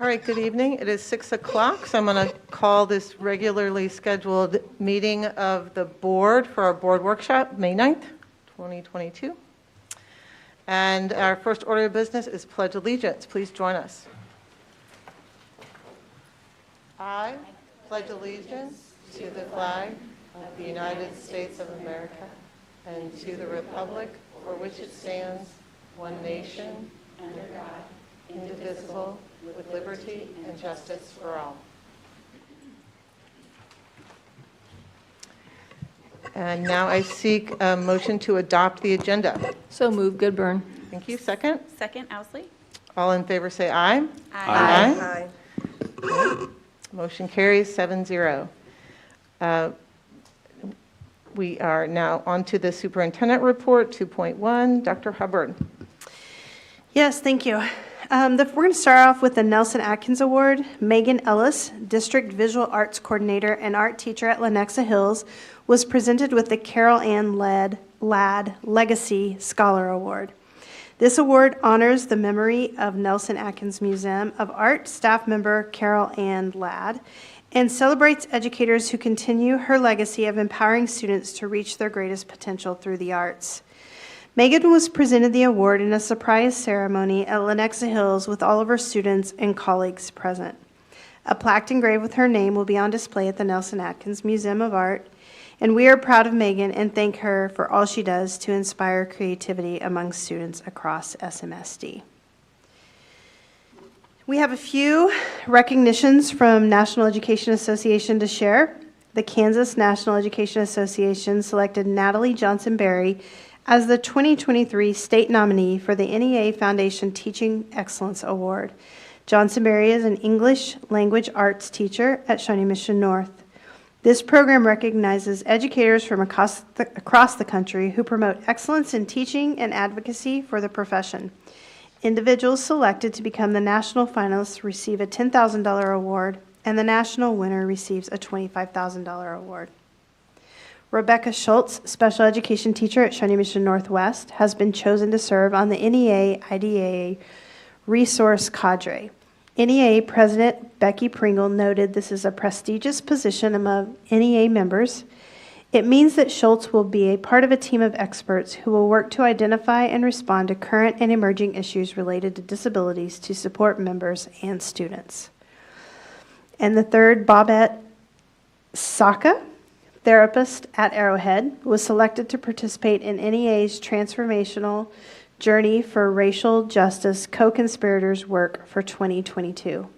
All right, good evening. It is 6 o'clock, so I'm going to call this regularly scheduled meeting of the board for our board workshop, May 9th, 2022. And our first order of business is Pledge Allegiance. Please join us. I pledge allegiance to the flag of the United States of America and to the republic for which it stands, one nation, under God, indivisible, with liberty and justice for all. And now I seek a motion to adopt the agenda. So move, Goodburn. Thank you. Second? Second, Outlay. All in favor say aye. Aye. Aye. Motion carries 7-0. We are now on to the superintendent report 2.1. Dr. Hubbard. Yes, thank you. We're going to start off with the Nelson Atkins Award. Megan Ellis, District Visual Arts Coordinator and Art Teacher at Lenexa Hills, was presented with the Carol Ann Ladd Legacy Scholar Award. This award honors the memory of Nelson Atkins Museum of Art staff member Carol Ann Ladd and celebrates educators who continue her legacy of empowering students to reach their greatest potential through the arts. Megan was presented the award in a surprise ceremony at Lenexa Hills with all of her students and colleagues present. A plaque engraved with her name will be on display at the Nelson Atkins Museum of Art, and we are proud of Megan and thank her for all she does to inspire creativity among students across SMSD. We have a few recognitions from National Education Association to share. The Kansas National Education Association selected Natalie Johnson-Berry as the 2023 state nominee for the NEA Foundation Teaching Excellence Award. Johnson-Berry is an English language arts teacher at Shawnee Mission North. This program recognizes educators from across the country who promote excellence in teaching and advocacy for the profession. Individuals selected to become the national finalists receive a $10,000 award, and the national winner receives a $25,000 award. Rebecca Schultz, special education teacher at Shawnee Mission Northwest, has been chosen to serve on the NEA IDEA resource cadre. NEA President Becky Pringle noted this is a prestigious position among NEA members. It means that Schultz will be a part of a team of experts who will work to identify and respond to current and emerging issues related to disabilities to support members and students. And the third, Bobette Saka, therapist at Arrowhead, was selected to participate in NEA's transformational Journey for Racial Justice Co-Conspirators work for 2022.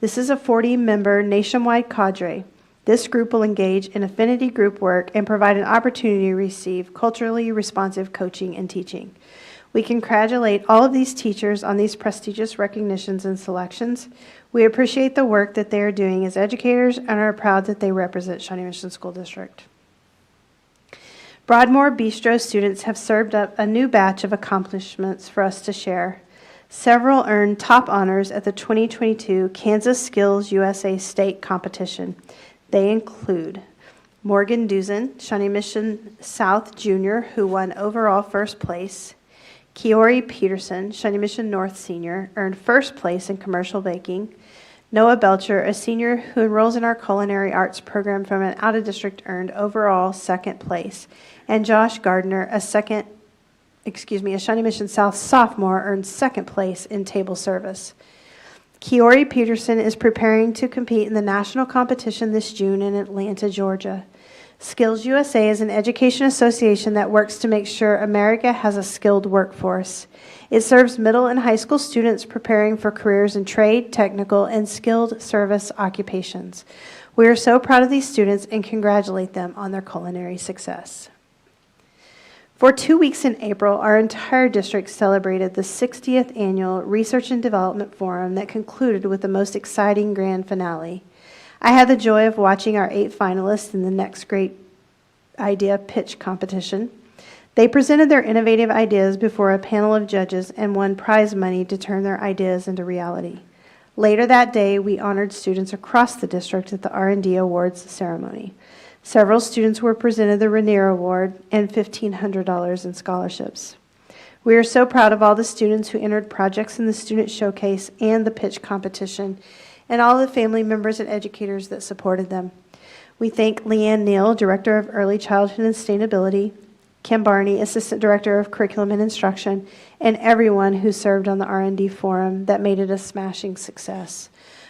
This is a 40-member nationwide cadre. This group will engage in affinity group work and provide an opportunity to receive culturally responsive coaching and teaching. We congratulate all of these teachers on these prestigious recognitions and selections. We appreciate the work that they are doing as educators and are proud that they represent Shawnee Mission School District. Broadmoor Bistro students have served up a new batch of accomplishments for us to share. Several earned top honors at the 2022 Kansas Skills USA State Competition. They include Morgan Duzen, Shawnee Mission South Junior, who won overall first place. Kiori Peterson, Shawnee Mission North Senior, earned first place in commercial baking. Noah Belcher, a senior who enrolls in our culinary arts program from an out-of-district, earned overall second place. And Josh Gardner, a Shawnee Mission South sophomore, earned second place in table service. Kiori Peterson is preparing to compete in the national competition this June in Atlanta, Georgia. Skills USA is an education association that works to make sure America has a skilled workforce. It serves middle and high school students preparing for careers in trade, technical, and skilled service occupations. We are so proud of these students and congratulate them on their culinary success. For 2 weeks in April, our entire district celebrated the 60th Annual Research and Development Forum that concluded with the most exciting grand finale. I had the joy of watching our 8 finalists in the Next Great Idea Pitch competition. They presented their innovative ideas before a panel of judges and won prize money to turn their ideas into reality. Later that day, we honored students across the district at the R&D Awards ceremony. Several students were presented the Rainier Award and $1,500 in scholarships. We are so proud of all the students who entered projects in the Student Showcase and the pitch competition, and all the family members and educators that supported them. We thank Leanne Neal, Director of Early Childhood and Sustainability, Kim Barney, Assistant Director of Curriculum and Instruction, and everyone who served on the R&D Forum that made it a smashing success.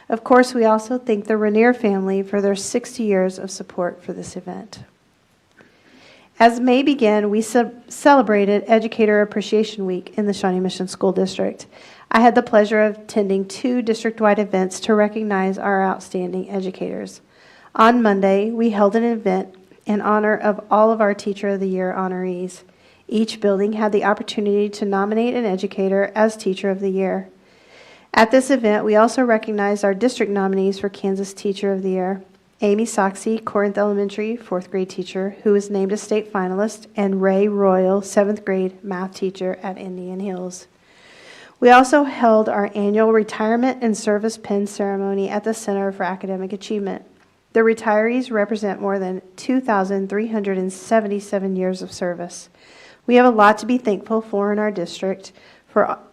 Of course, we also thank the Rainier family for their 60 years of support for this event. As May began, we celebrated Educator Appreciation Week in the Shawnee Mission School District. I had the pleasure of attending 2 district-wide events to recognize our outstanding educators. On Monday, we held an event in honor of all of our Teacher of the Year honorees. Each building had the opportunity to nominate an educator as Teacher of the Year. At this event, we also recognized our district nominees for Kansas Teacher of the Year: Amy Soxie, Corinth Elementary 4th grade teacher, who was named a state finalist, and Ray Royal, 7th grade math teacher at Indian Hills. We also held our annual retirement and service pin ceremony at the Center for Academic Achievement. The retirees represent more than 2,377 years of service. We have a lot to be thankful for in our district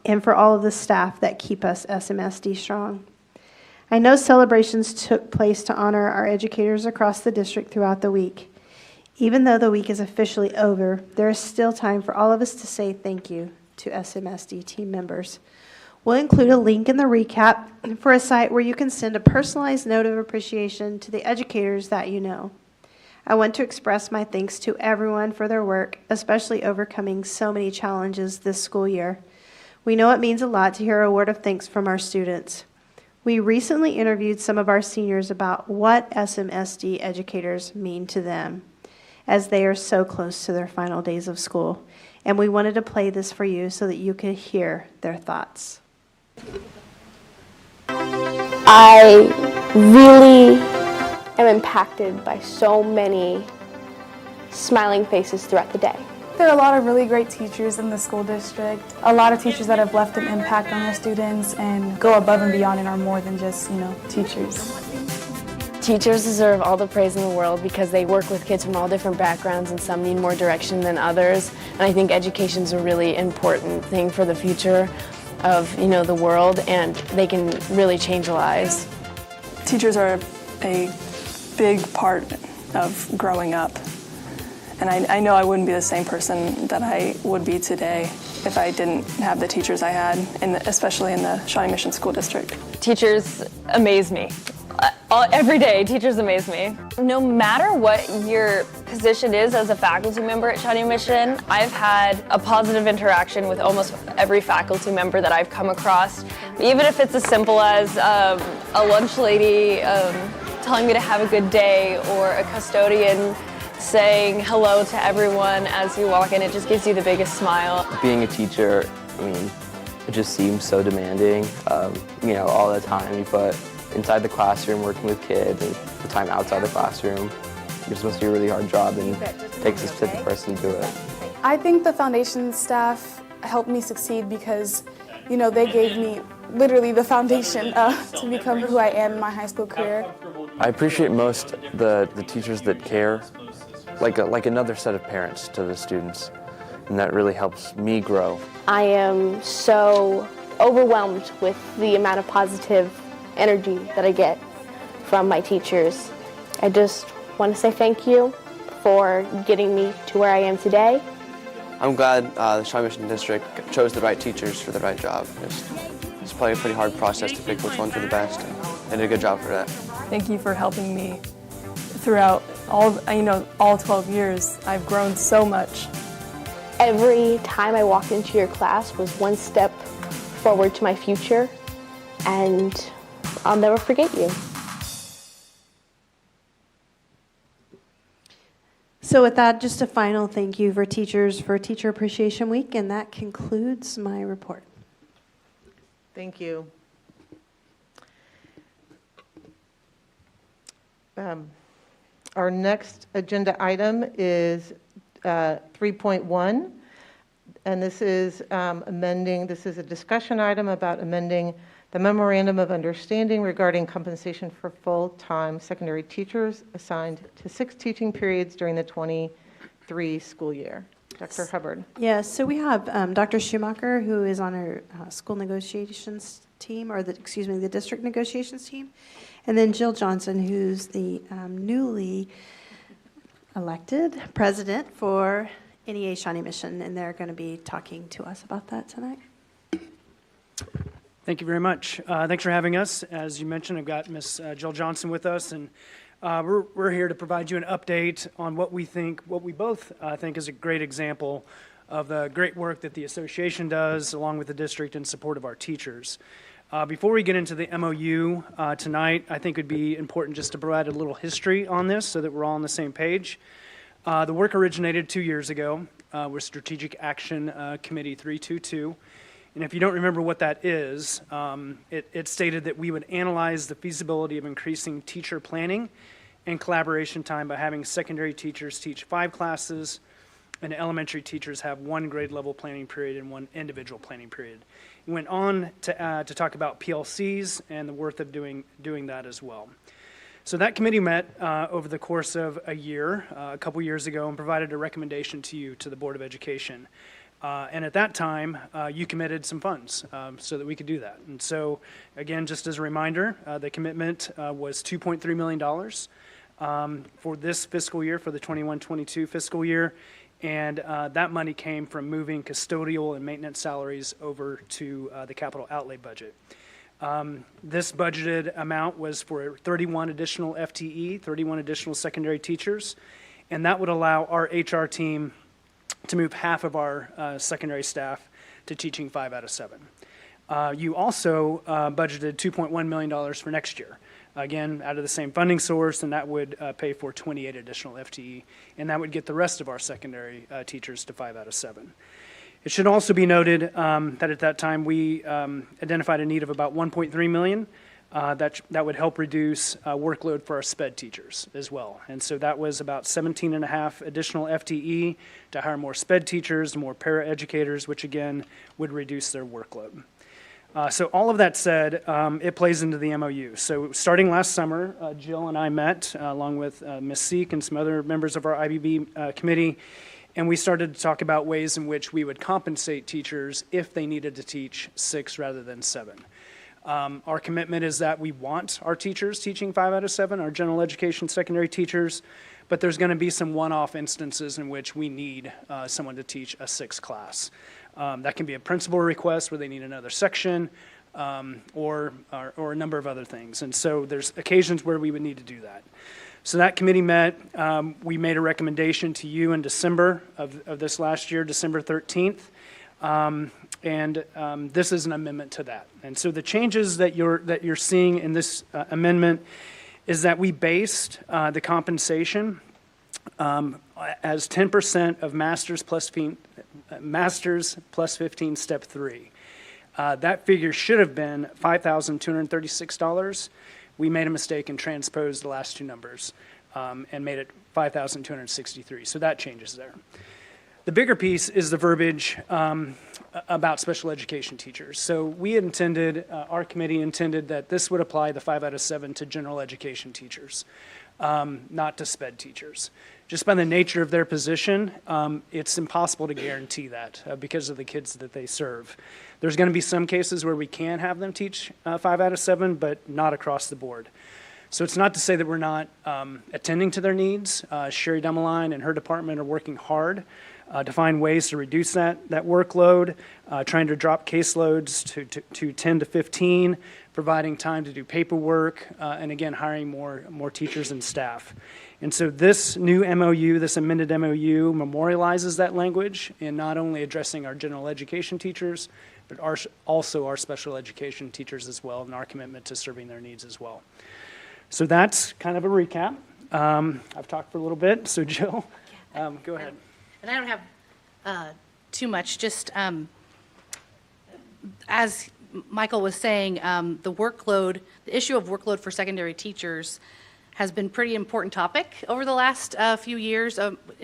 and for all of the staff that keep us SMSD strong. I know celebrations took place to honor our educators across the district throughout the week. Even though the week is officially over, there is still time for all of us to say thank you to SMSD team members. We'll include a link in the recap for a site where you can send a personalized note of appreciation to the educators that you know. I want to express my thanks to everyone for their work, especially overcoming so many challenges this school year. We know it means a lot to hear a word of thanks from our students. We recently interviewed some of our seniors about what SMSD educators mean to them, as they are so close to their final days of school. And we wanted to play this for you so that you could hear their thoughts. I really am impacted by so many smiling faces throughout the day. There are a lot of really great teachers in the school district, a lot of teachers that have left an impact on their students and go above and beyond and are more than just, teachers. Teachers deserve all the praise in the world because they work with kids from all different backgrounds and some need more direction than others. And I think education is a really important thing for the future of, the world, and they can really change lives. Teachers are a big part of growing up. And I know I wouldn't be the same person that I would be today if I didn't have the teachers I had, especially in the Shawnee Mission School District. Teachers amaze me. Every day, teachers amaze me. No matter what your position is as a faculty member at Shawnee Mission, I've had a positive interaction with almost every faculty member that I've come across. Even if it's as simple as a lunch lady telling me to have a good day, or a custodian saying hello to everyone as you walk in, it just gives you the biggest smile. Being a teacher, it just seems so demanding, all the time. You put inside the classroom working with kids and the time outside the classroom. You're supposed to do a really hard job, and it takes a specific person to do it. I think the foundation staff helped me succeed because, they gave me literally the foundation to become who I am in my high school career. I appreciate most the teachers that care, like another set of parents to the students, and that really helps me grow. I am so overwhelmed with the amount of positive energy that I get from my teachers. I just want to say thank you for getting me to where I am today. I'm glad the Shawnee Mission District chose the right teachers for the right job. It's probably a pretty hard process to pick which ones are the best, and they did a good job for that. Thank you for helping me throughout all 12 years. I've grown so much. Every time I walked into your class was one step forward to my future, and I'll never forget you. So with that, just a final thank you for teachers for Teacher Appreciation Week, and that concludes my report. Thank you. Our next agenda item is 3.1, and this is this is a discussion item about amending the Memorandum of Understanding regarding compensation for full-time secondary teachers assigned to 6 teaching periods during the 23 school year. Dr. Hubbard. Yes, so we have Dr. Schumacher, who is on our school negotiations team, or the district negotiations team, and then Jill Johnson, who's the newly elected president for NEA Shawnee Mission, and they're going to be talking to us about that tonight. Thank you very much. Thanks for having us. As you mentioned, I've got Ms. Jill Johnson with us, and we're here to provide you an update on what we both think is a great example of the great work that the association does, along with the district, in support of our teachers. Before we get into the MOU tonight, I think it would be important just to provide a little history on this so that we're all on the same page. The work originated 2 years ago with Strategic Action Committee 322. And if you don't remember what that is, it stated that we would analyze the feasibility of increasing teacher planning and collaboration time by having secondary teachers teach 5 classes and elementary teachers have 1 grade level planning period and 1 individual planning period. We went on to talk about PLCs and the worth of doing that as well. So that committee met over the course of a year, a couple years ago, and provided a recommendation to you, to the Board of Education. And at that time, you committed some funds so that we could do that. And so, again, just as a reminder, the commitment was $2.3 million for this fiscal year, for the 21-22 fiscal year. And that money came from moving custodial and maintenance salaries over to the capital outlay budget. This budgeted amount was for 31 additional FTE, 31 additional secondary teachers, and that would allow our HR team to move half of our secondary staff to teaching 5 out of 7. You also budgeted $2.1 million for next year, again, out of the same funding source, and that would pay for 28 additional FTE, and that would get the rest of our secondary teachers to 5 out of 7. It should also be noted that at that time we identified a need of about $1.3 million that would help reduce workload for our SPED teachers as well. And so that was about 17.5 additional FTE to hire more SPED teachers, more para-educators, which again would reduce their workload. So all of that said, it plays into the MOU. So starting last summer, Jill and I met along with Ms. Seek and some other members of our IBB committee, and we started to talk about ways in which we would compensate teachers if they needed to teach 6 rather than 7. Our commitment is that we want our teachers teaching 5 out of 7, our general education secondary teachers, but there's going to be some one-off instances in which we need someone to teach a 6 class. That can be a principal request where they need another section or a number of other things. And so there's occasions where we would need to do that. So that committee met. We made a recommendation to you in December of this last year, December 13th. This is an amendment to that. And so the changes that you're seeing in this amendment is that we based the compensation as 10% of Masters plus 15 Step 3. That figure should have been $5,236. We made a mistake and transposed the last 2 numbers and made it $5,263. So that changes there. The bigger piece is the verbiage about special education teachers. So we intended, our committee intended that this would apply the 5 out of 7 to general education teachers, not to SPED teachers. Just by the nature of their position, it's impossible to guarantee that because of the kids that they serve. There's going to be some cases where we can have them teach 5 out of 7, but not across the board. So it's not to say that we're not attending to their needs. Sherry Dumoulin and her department are working hard to find ways to reduce that workload, trying to drop caseloads to 10 to 15, providing time to do paperwork, and again, hiring more teachers and staff. And so this new MOU, this amended MOU, memorializes that language in not only addressing our general education teachers, but also our special education teachers as well, and our commitment to serving their needs as well. So that's kind of a recap. I've talked for a little bit, so Jill, go ahead. And I don't have too much, just as Michael was saying, the issue of workload for secondary teachers has been a pretty important topic over the last few years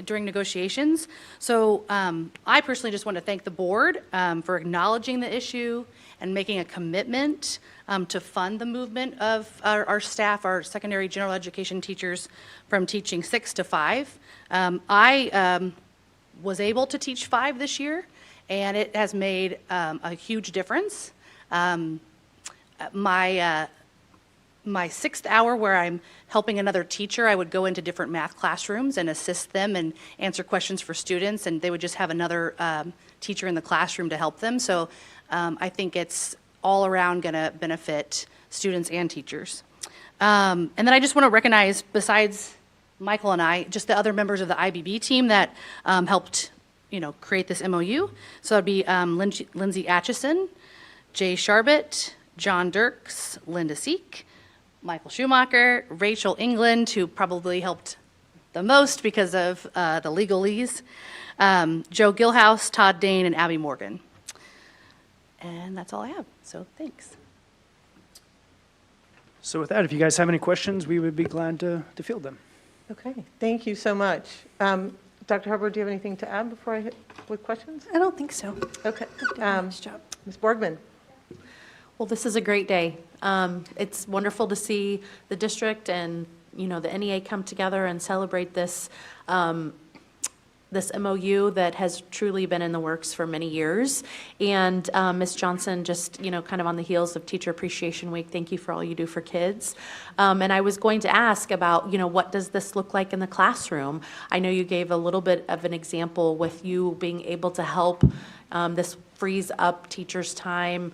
during negotiations. So I personally just want to thank the board for acknowledging the issue and making a commitment to fund the movement of our staff, our secondary general education teachers, from teaching 6 to 5. I was able to teach 5 this year, and it has made a huge difference. My 6th hour where I'm helping another teacher, I would go into different math classrooms and assist them and answer questions for students, and they would just have another teacher in the classroom to help them. So I think it's all around going to benefit students and teachers. And then I just want to recognize, besides Michael and I, just the other members of the IBB team that helped, create this MOU. So that'd be Lindsay Atchison, Jay Sharbett, John Dirks, Linda Seek, Michael Schumacher, Rachel England, who probably helped the most because of the legalese, Joe Gilhouse, Todd Dane, and Abby Morgan. And that's all I have, so thanks. So with that, if you guys have any questions, we would be glad to field them. Okay, thank you so much. Dr. Hubbard, do you have anything to add before I hit with questions? I don't think so. Okay. Nice job. Ms. Borgman. Well, this is a great day. It's wonderful to see the district and, the NEA come together and celebrate this, this MOU that has truly been in the works for many years. And Ms. Johnson, just, kind of on the heels of Teacher Appreciation Week, thank you for all you do for kids. And I was going to ask about, what does this look like in the classroom? I know you gave a little bit of an example with you being able to help this frees up teachers' time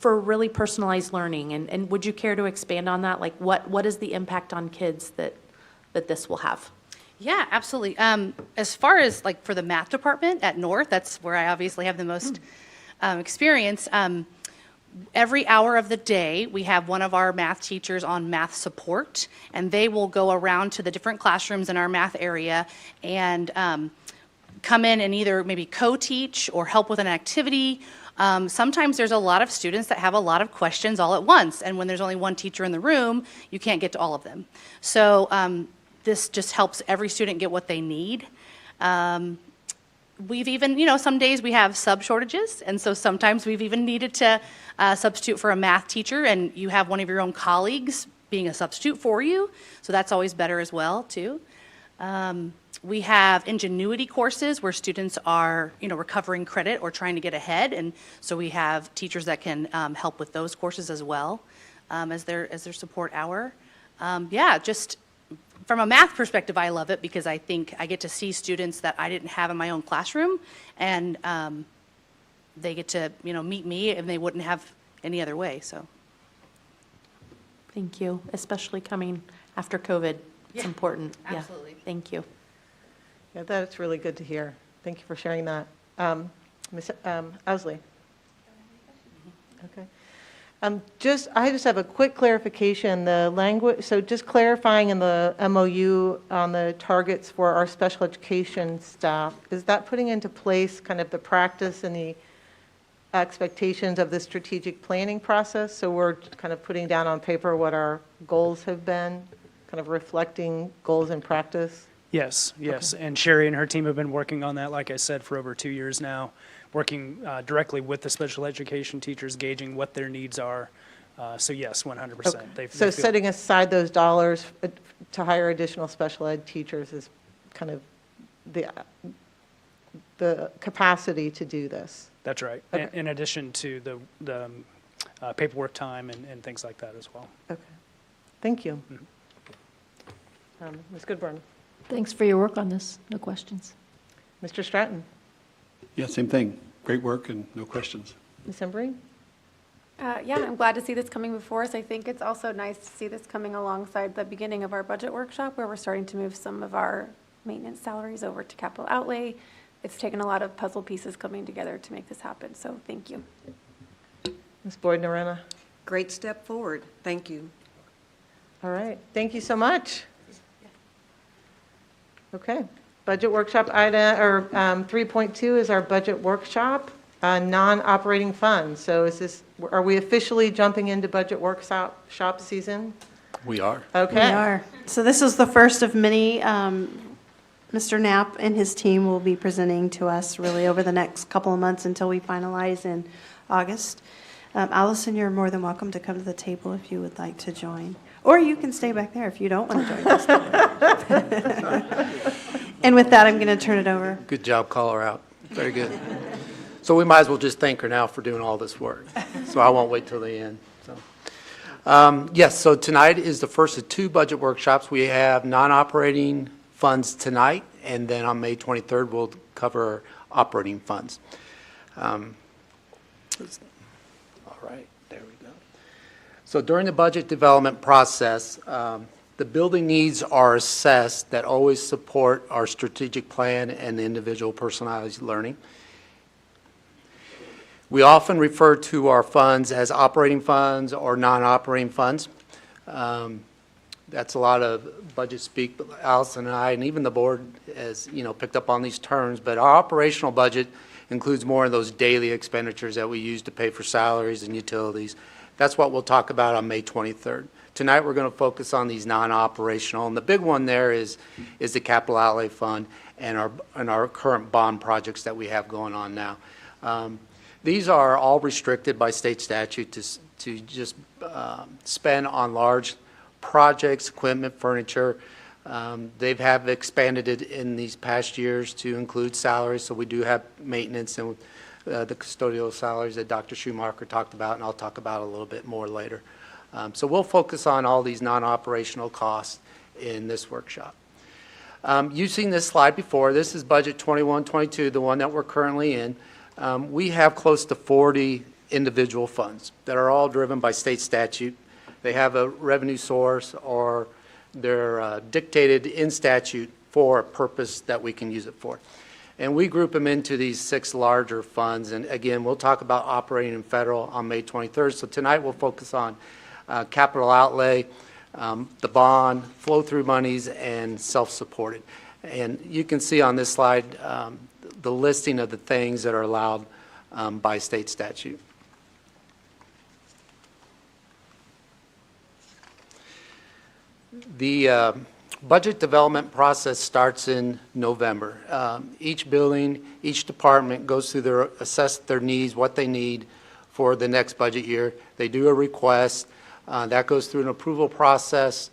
for really personalized learning. And would you care to expand on that? Like what is the impact on kids that this will have? Yeah, absolutely. As far as like for the math department at North, that's where I obviously have the most experience. Every hour of the day, we have one of our math teachers on math support, and they will go around to the different classrooms in our math area and come in and either maybe co-teach or help with an activity. Sometimes there's a lot of students that have a lot of questions all at once, and when there's only one teacher in the room, you can't get to all of them. So this just helps every student get what they need. We've even, some days we have sub shortages, and so sometimes we've even needed to substitute for a math teacher, and you have one of your own colleagues being a substitute for you, so that's always better as well, too. We have ingenuity courses where students are, recovering credit or trying to get ahead, and so we have teachers that can help with those courses as well as their support hour. Just from a math perspective, I love it because I think I get to see students that I didn't have in my own classroom, and they get to, meet me, and they wouldn't have any other way. So, Thank you, especially coming after COVID. It's important. absolutely. Yeah, thank you. Yeah, that's really good to hear. Thank you for sharing that. Ms. Ousley. Okay. I just have a quick clarification. The language, so just clarifying in the MOU on the targets for our special education staff, is that putting into place kind of the practice and the expectations of the strategic planning process? So we're kind of putting down on paper what our goals have been, kind of reflecting goals in practice? Yes. And Sherry and her team have been working on that, like I said, for over 2 years now, working directly with the special education teachers, gauging what their needs are. So yes, 100%. Okay. So setting aside those dollars to hire additional special ed teachers is kind of the capacity to do this. That's right. Okay. In addition to the paperwork time and things like that as well. Okay. Thank you. Ms. Goodburn. Thanks for your work on this. No questions. Mr. Stratton. Yeah, same thing. Great work and no questions. Ms. Embry. I'm glad to see this coming before us. I think it's also nice to see this coming alongside the beginning of our budget workshop where we're starting to move some of our maintenance salaries over to capital outlay. It's taken a lot of puzzle pieces coming together to make this happen, so thank you. Ms. Boyd-Narena. Great step forward. Thank you. All right. Thank you so much. Okay. Budget workshop item, or 3.2 is our budget workshop, non-operating funds. So are we officially jumping into budget workshop season? We are. Okay. We are. So this is the first of many. Mr. Knapp and his team will be presenting to us really over the next couple of months until we finalize in August. Allison, you're more than welcome to come to the table if you would like to join. Or you can stay back there if you don't want to join us. And with that, I'm going to turn it over. Good job, call her out. Very good. So we might as well just thank her now for doing all this work. So I won't wait till the end. So, yes, so tonight is the first of 2 budget workshops. We have non-operating funds tonight, and then on May 23rd, we'll cover operating funds. All right, there we go. So during the budget development process, the building needs are assessed that always support our strategic plan and individual personalized learning. We often refer to our funds as operating funds or non-operating funds. That's a lot of budget speak, but Allison and I, and even the board has, picked up on these terms, but our operational budget includes more of those daily expenditures that we use to pay for salaries and utilities. That's what we'll talk about on May 23rd. Tonight we're going to focus on these non-operational, and the big one there is the capital outlay fund and our current bond projects that we have going on now. These are all restricted by state statute to just spend on large projects, equipment, furniture. They have expanded it in these past years to include salaries, so we do have maintenance and the custodial salaries that Dr. Schumacher talked about, and I'll talk about a little bit more later. So we'll focus on all these non-operational costs in this workshop. You've seen this slide before. This is budget 21-22, the one that we're currently in. We have close to 40 individual funds that are all driven by state statute. They have a revenue source, or they're dictated in statute for a purpose that we can use it for. And we group them into these 6 larger funds. And again, we'll talk about operating and federal on May 23rd. So tonight we'll focus on capital outlay, the bond, flow-through monies, and self-supported. And you can see on this slide the listing of the things that are allowed by state statute. The budget development process starts in November. Each building, each department goes through assess their needs, what they need for the next budget year. They do a request. That goes through an approval process.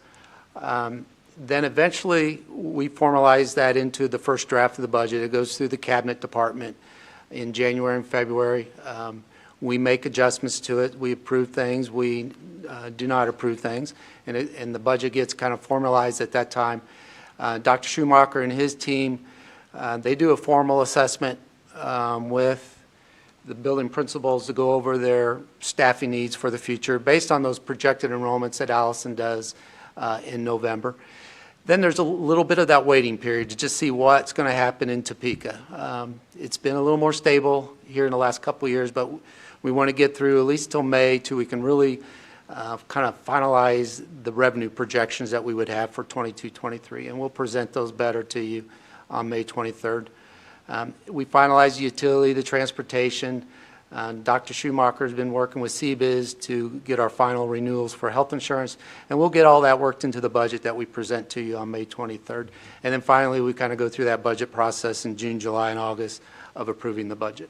Then eventually we formalize that into the first draft of the budget. It goes through the cabinet department in January and February. We make adjustments to it. We approve things. We do not approve things. And the budget gets kind of formalized at that time. Dr. Schumacher and his team, they do a formal assessment with the building principals to go over their staffing needs for the future based on those projected enrollments that Allison does in November. Then there's a little bit of that waiting period to just see what's going to happen in Topeka. It's been a little more stable here in the last couple of years, but we want to get through at least till May till we can really kind of finalize the revenue projections that we would have for 22-23, and we'll present those better to you on May 23rd. We finalize the utility, the transportation. Dr. Schumacher has been working with CBIZ to get our final renewals for health insurance, and we'll get all that worked into the budget that we present to you on May 23rd. And then finally, we kind of go through that budget process in June, July, and August of approving the budget.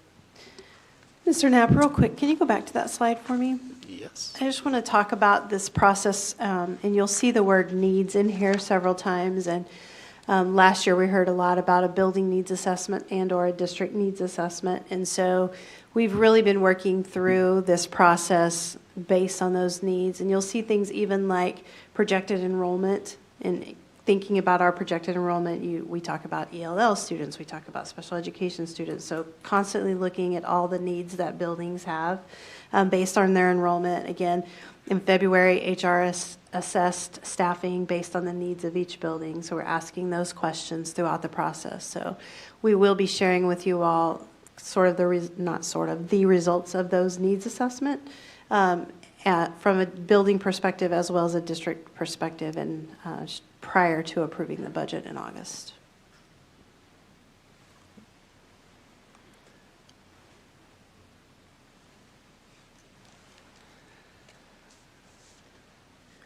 Mr. Knapp, real quick, can you go back to that slide for me? Yes. I just want to talk about this process, and you'll see the word needs in here several times. And last year we heard a lot about a building needs assessment and or a district needs assessment. And so we've really been working through this process based on those needs. And you'll see things even like projected enrollment. And thinking about our projected enrollment, we talk about ELL students, we talk about special education students. So constantly looking at all the needs that buildings have based on their enrollment. Again, in February, HR assessed staffing based on the needs of each building. So we're asking those questions throughout the process. So we will be sharing with you all the results of those needs assessment from a building perspective as well as a district perspective, and prior to approving the budget in August.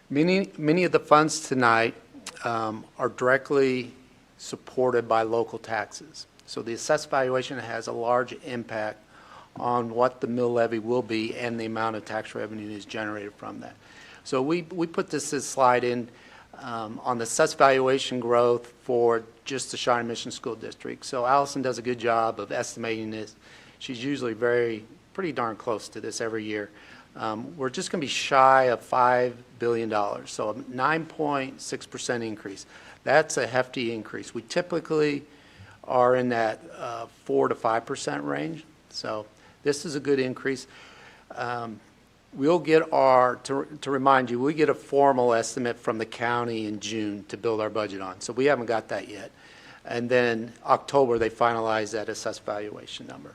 Many of the funds tonight are directly supported by local taxes. So the assessed valuation has a large impact on what the mill levy will be and the amount of tax revenue is generated from that. So we put this slide in on the assessed valuation growth for just the Shawnee Mission School District. So Allison does a good job of estimating this. She's usually pretty darn close to this every year. We're just going to be shy of $5 billion, so a 9.6% increase. That's a hefty increase. We typically are in that 4 to 5% range, so this is a good increase. We'll get to remind you, we get a formal estimate from the county in June to build our budget on, so we haven't got that yet. And then October, they finalize that assessed valuation number.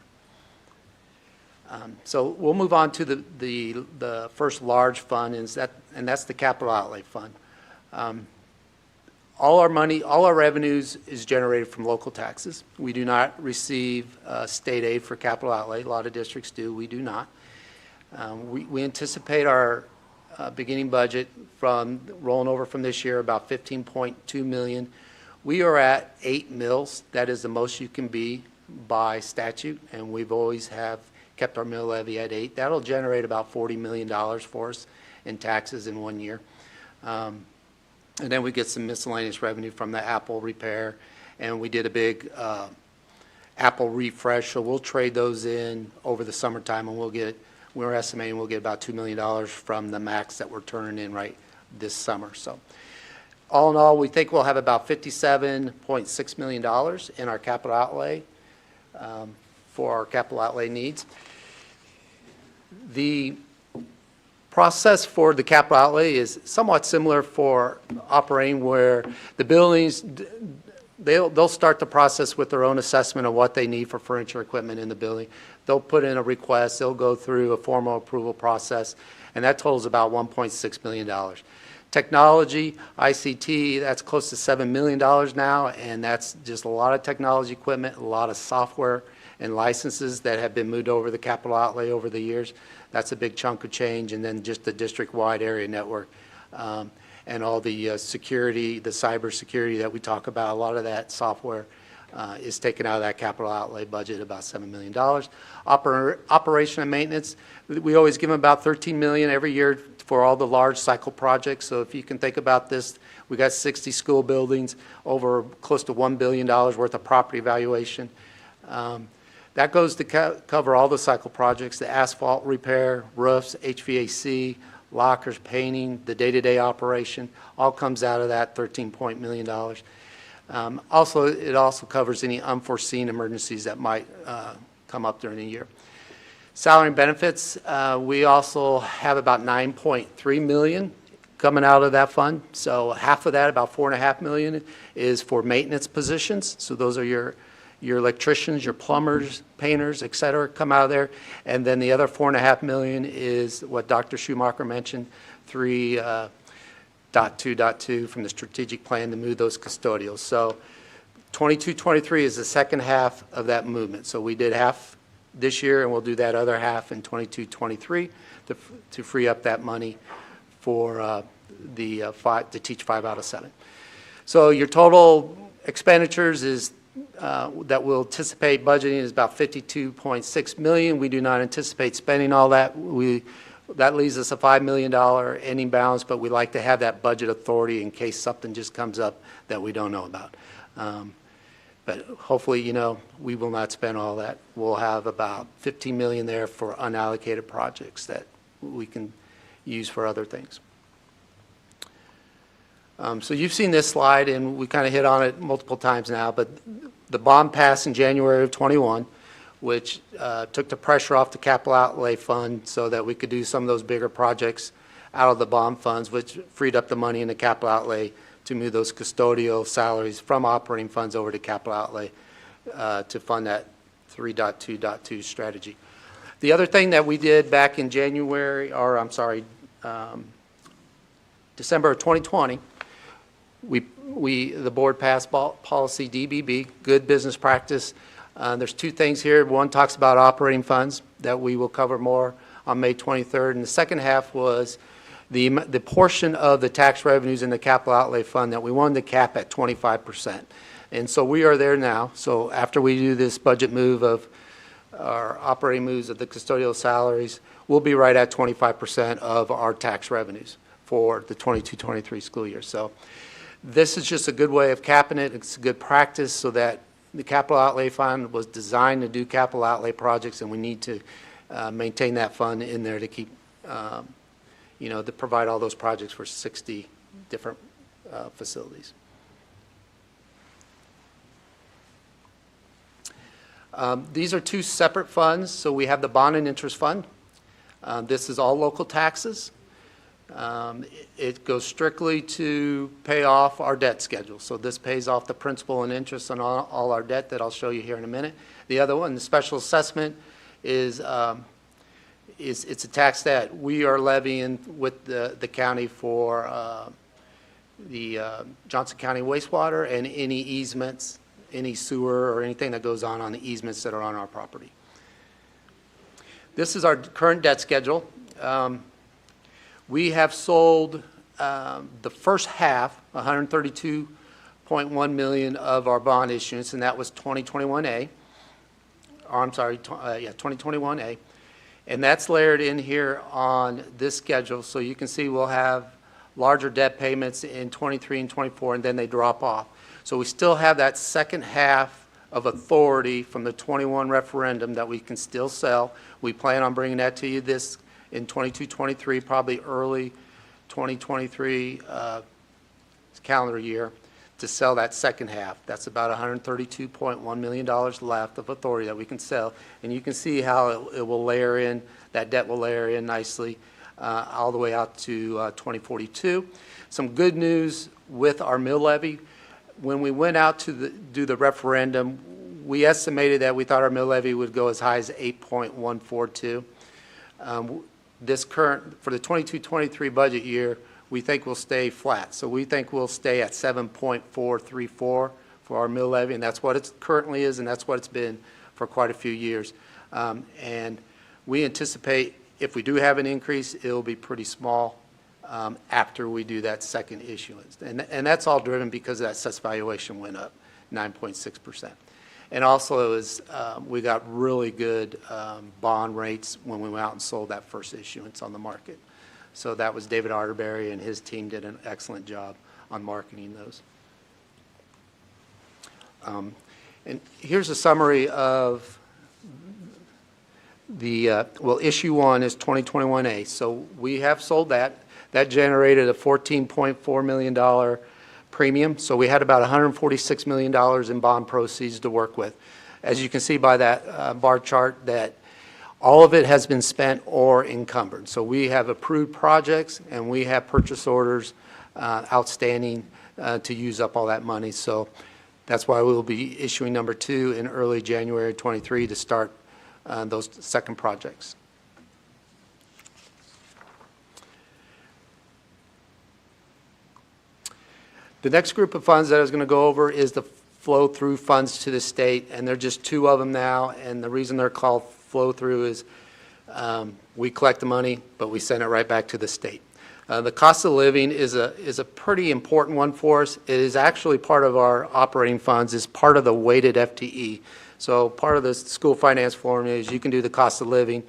So we'll move on to the first large fund, and that's the capital outlay fund. All our revenues is generated from local taxes. We do not receive state aid for capital outlay. A lot of districts do. We do not. We anticipate our beginning budget from rolling over from this year about $15.2 million. We are at 8 mills. That is the most you can be by statute, and we've always have kept our mill levy at 8. That'll generate about $40 million for us in taxes in 1 year. And then we get some miscellaneous revenue from the Apple repair, and we did a big Apple refresh, so we'll trade those in over the summertime, and we're estimating we'll get about $2 million from the Macs that we're turning in right this summer. So all in all, we think we'll have about $57.6 million in our capital outlay for our capital outlay needs. The process for the capital outlay is somewhat similar for operating, where the buildings, they'll start the process with their own assessment of what they need for furniture, equipment in the building. They'll put in a request, they'll go through a formal approval process, and that totals about $1.6 million. Technology, ICT, that's close to $7 million now, and that's just a lot of technology equipment, a lot of software and licenses that have been moved over the capital outlay over the years. That's a big chunk of change, and then just the district-wide area network and all the security, the cyber security that we talk about, a lot of that software is taken out of that capital outlay budget, about $7 million. Operation and maintenance, we always give them about $13 million every year for all the large cycle projects. So if you can think about this, we got 60 school buildings, over close to $1 billion worth of property valuation. That goes to cover all the cycle projects, the asphalt repair, roofs, HVAC, lockers, painting, the day-to-day operation, all comes out of that $13 million. Also, it also covers any unforeseen emergencies that might come up during the year. Salary and benefits, we also have about $9.3 million coming out of that fund. So half of that, about $4.5 million, is for maintenance positions. So those are your electricians, your plumbers, painters, et cetera, come out of there. And then the other $4.5 million is what Dr. Schumacher mentioned, 3.2.2 from the strategic plan to move those custodials. So 22-23 is the second half of that movement. So we did half this year, and we'll do that other half in 22-23 to free up that money for to teach 5 out of 7. So your total expenditures is that we'll anticipate budgeting is about $52.6 million. We do not anticipate spending all that. That leaves us a $5 million ending balance, but we like to have that budget authority in case something just comes up that we don't know about. But hopefully, we will not spend all that. We'll have about $15 million there for unallocated projects that we can use for other things. So you've seen this slide, and we kind of hit on it multiple times now, but the bond passed in January of 21, which took the pressure off the capital outlay fund so that we could do some of those bigger projects out of the bond funds, which freed up the money in the capital outlay to move those custodial salaries from operating funds over to capital outlay to fund that 3.2.2 strategy. The other thing that we did back in December of 2020, the board passed policy DBB, good business practice. There's 2 things here. One talks about operating funds that we will cover more on May 23rd, and the second half was the portion of the tax revenues in the capital outlay fund that we wanted to cap at 25%. And so we are there now. So after we do this budget move of our operating moves of the custodial salaries, we'll be right at 25% of our tax revenues for the 22-23 school year. So this is just a good way of capping it. It's a good practice so that the capital outlay fund was designed to do capital outlay projects, and we need to maintain that fund in there to keep, to provide all those projects for 60 different facilities. These are two separate funds. So we have the bond and interest fund. This is all local taxes. It goes strictly to pay off our debt schedule. So this pays off the principal and interest on all our debt that I'll show you here in a minute. The other one, the special assessment, is it's a tax that we are levying with the county for the Johnson County wastewater and any easements, any sewer or anything that goes on the easements that are on our property. This is our current debt schedule. We have sold the first half, $132.1 million of our bond issuance, and that was 2021A. Or I'm sorry, 2021A. And that's layered in here on this schedule, so you can see we'll have larger debt payments in 23 and 24, and then they drop off. So we still have that second half of authority from the 21 referendum that we can still sell. We plan on bringing that to you in 22-23, probably early 2023 calendar year, to sell that second half. That's about $132.1 million left of authority that we can sell. And you can see how it will layer in, that debt will layer in nicely all the way out to 2042. Some good news with our mill levy. When we went out to do the referendum, we estimated that we thought our mill levy would go as high as 8.142. For the 22-23 budget year, we think we'll stay flat. So we think we'll stay at 7.434 for our mill levy, and that's what it currently is, and that's what it's been for quite a few years. And we anticipate if we do have an increase, it'll be pretty small after we do that second issuance. And that's all driven because that assessed valuation went up 9.6%. And also we got really good bond rates when we went out and sold that first issuance on the market. So that was David Arterberry and his team did an excellent job on marketing those. And here's a summary of issue one is 2021A. So we have sold that. That generated a $14.4 million premium. So we had about $146 million in bond proceeds to work with. As you can see by that bar chart, that all of it has been spent or encumbered. So we have approved projects and we have purchase orders outstanding to use up all that money. So that's why we will be issuing number 2 in early January 23 to start those second projects. The next group of funds that I was going to go over is the flow-through funds to the state, and there are just 2 of them now, and the reason they're called flow-through is we collect the money, but we send it right back to the state. The cost of living is a pretty important one for us. It is actually part of our operating funds, is part of the weighted FTE. So part of the school finance formula is you can do the cost of living.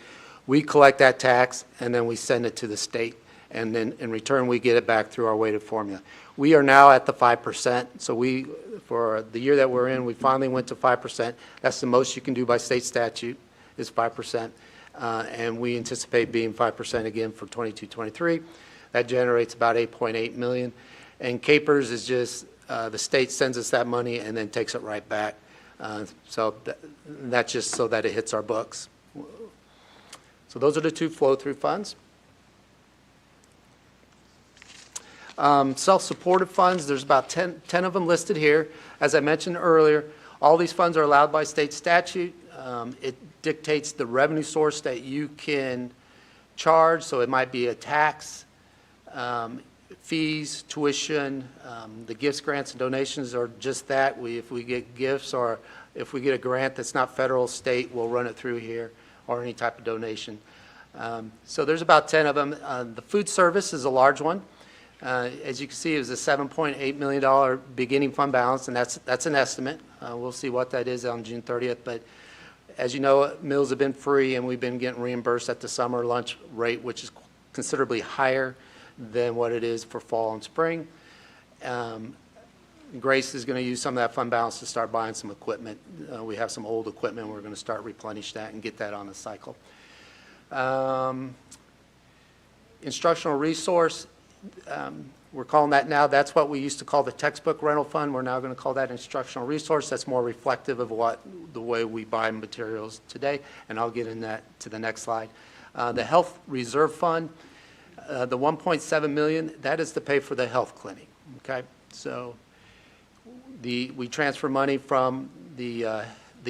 We collect that tax, and then we send it to the state, and then in return we get it back through our weighted formula. We are now at the 5%, so for the year that we're in, we finally went to 5%. That's the most you can do by state statute, is 5%, and we anticipate being 5% again for 22-23. That generates about $8.8 million, and CAPERS is just the state sends us that money and then takes it right back. So that's just so that it hits our books. So those are the 2 flow-through funds. Self-supported funds, there's about 10 of them listed here. As I mentioned earlier, all these funds are allowed by state statute. It dictates the revenue source that you can charge, so it might be a tax, fees, tuition. The gifts, grants, and donations are just that. If we get gifts or if we get a grant that's not federal, state, we'll run it through here, or any type of donation. So there's about 10 of them. The food service is a large one. As you can see, it was a $7.8 million beginning fund balance, and that's an estimate. We'll see what that is on June 30th. But as you know, meals have been free, and we've been getting reimbursed at the summer lunch rate, which is considerably higher than what it is for fall and spring. Grace is going to use some of that fund balance to start buying some equipment. We have some old equipment. We're going to start replenish that and get that on the cycle. Instructional resource, we're calling that now, that's what we used to call the textbook rental fund. We're now going to call that instructional resource. That's more reflective of the way we buy materials today, and I'll get in that to the next slide. The health reserve fund, the $1.7 million, that is to pay for the health clinic, okay? So we transfer money from the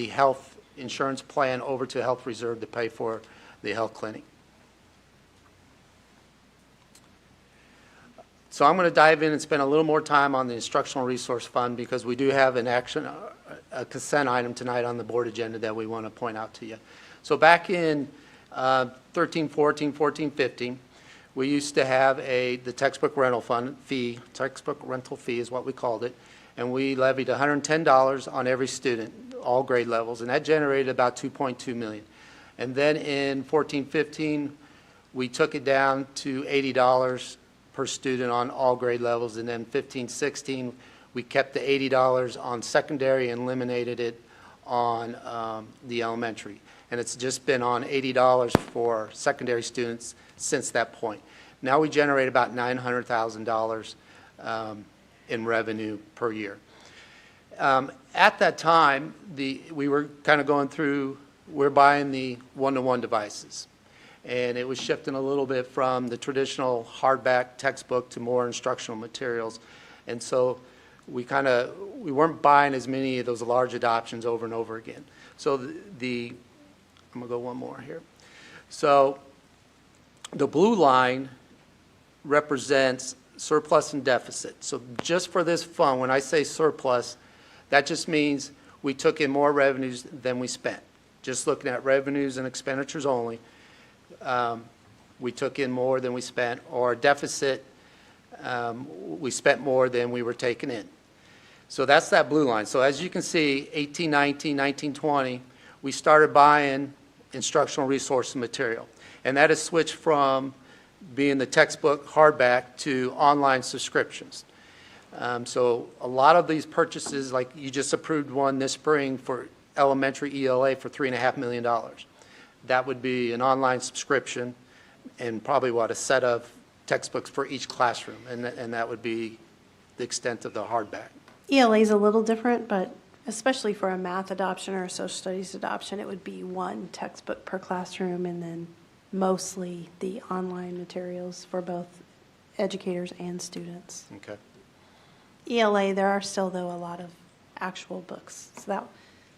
health insurance plan over to health reserve to pay for the health clinic. So I'm going to dive in and spend a little more time on the instructional resource fund because we do have a consent item tonight on the board agenda that we want to point out to you. So back in 13, 14, 14, 15, we used to have the textbook rental fund fee, textbook rental fee is what we called it, and we levied $110 on every student, all grade levels, and that generated about $2.2 million. And then in 14, 15, we took it down to $80 per student on all grade levels, and then 15, 16, we kept the $80 on secondary and eliminated it on the elementary. And it's just been on $80 for secondary students since that point. Now we generate about $900,000 in revenue per year. At that time, we were kind of going through, we're buying the one-to-one devices. And it was shifting a little bit from the traditional hardback textbook to more instructional materials. And so we weren't buying as many of those large adoptions over and over again. So I'm going to go one more here. So the blue line represents surplus and deficit. So just for this fund, when I say surplus, that just means we took in more revenues than we spent. Just looking at revenues and expenditures only. We took in more than we spent, or deficit, we spent more than we were taking in. So that's that blue line. So as you can see, 18, 19, 19, 20, we started buying instructional resource material. And that has switched from being the textbook hardback to online subscriptions. So a lot of these purchases, like you just approved one this spring for elementary ELA for $3.5 million. That would be an online subscription and probably a set of textbooks for each classroom, and that would be the extent of the hardback. ELA is a little different, but especially for a math adoption or a social studies adoption, it would be one textbook per classroom and then mostly the online materials for both educators and students. Okay. ELA, there are still, though, a lot of actual books. So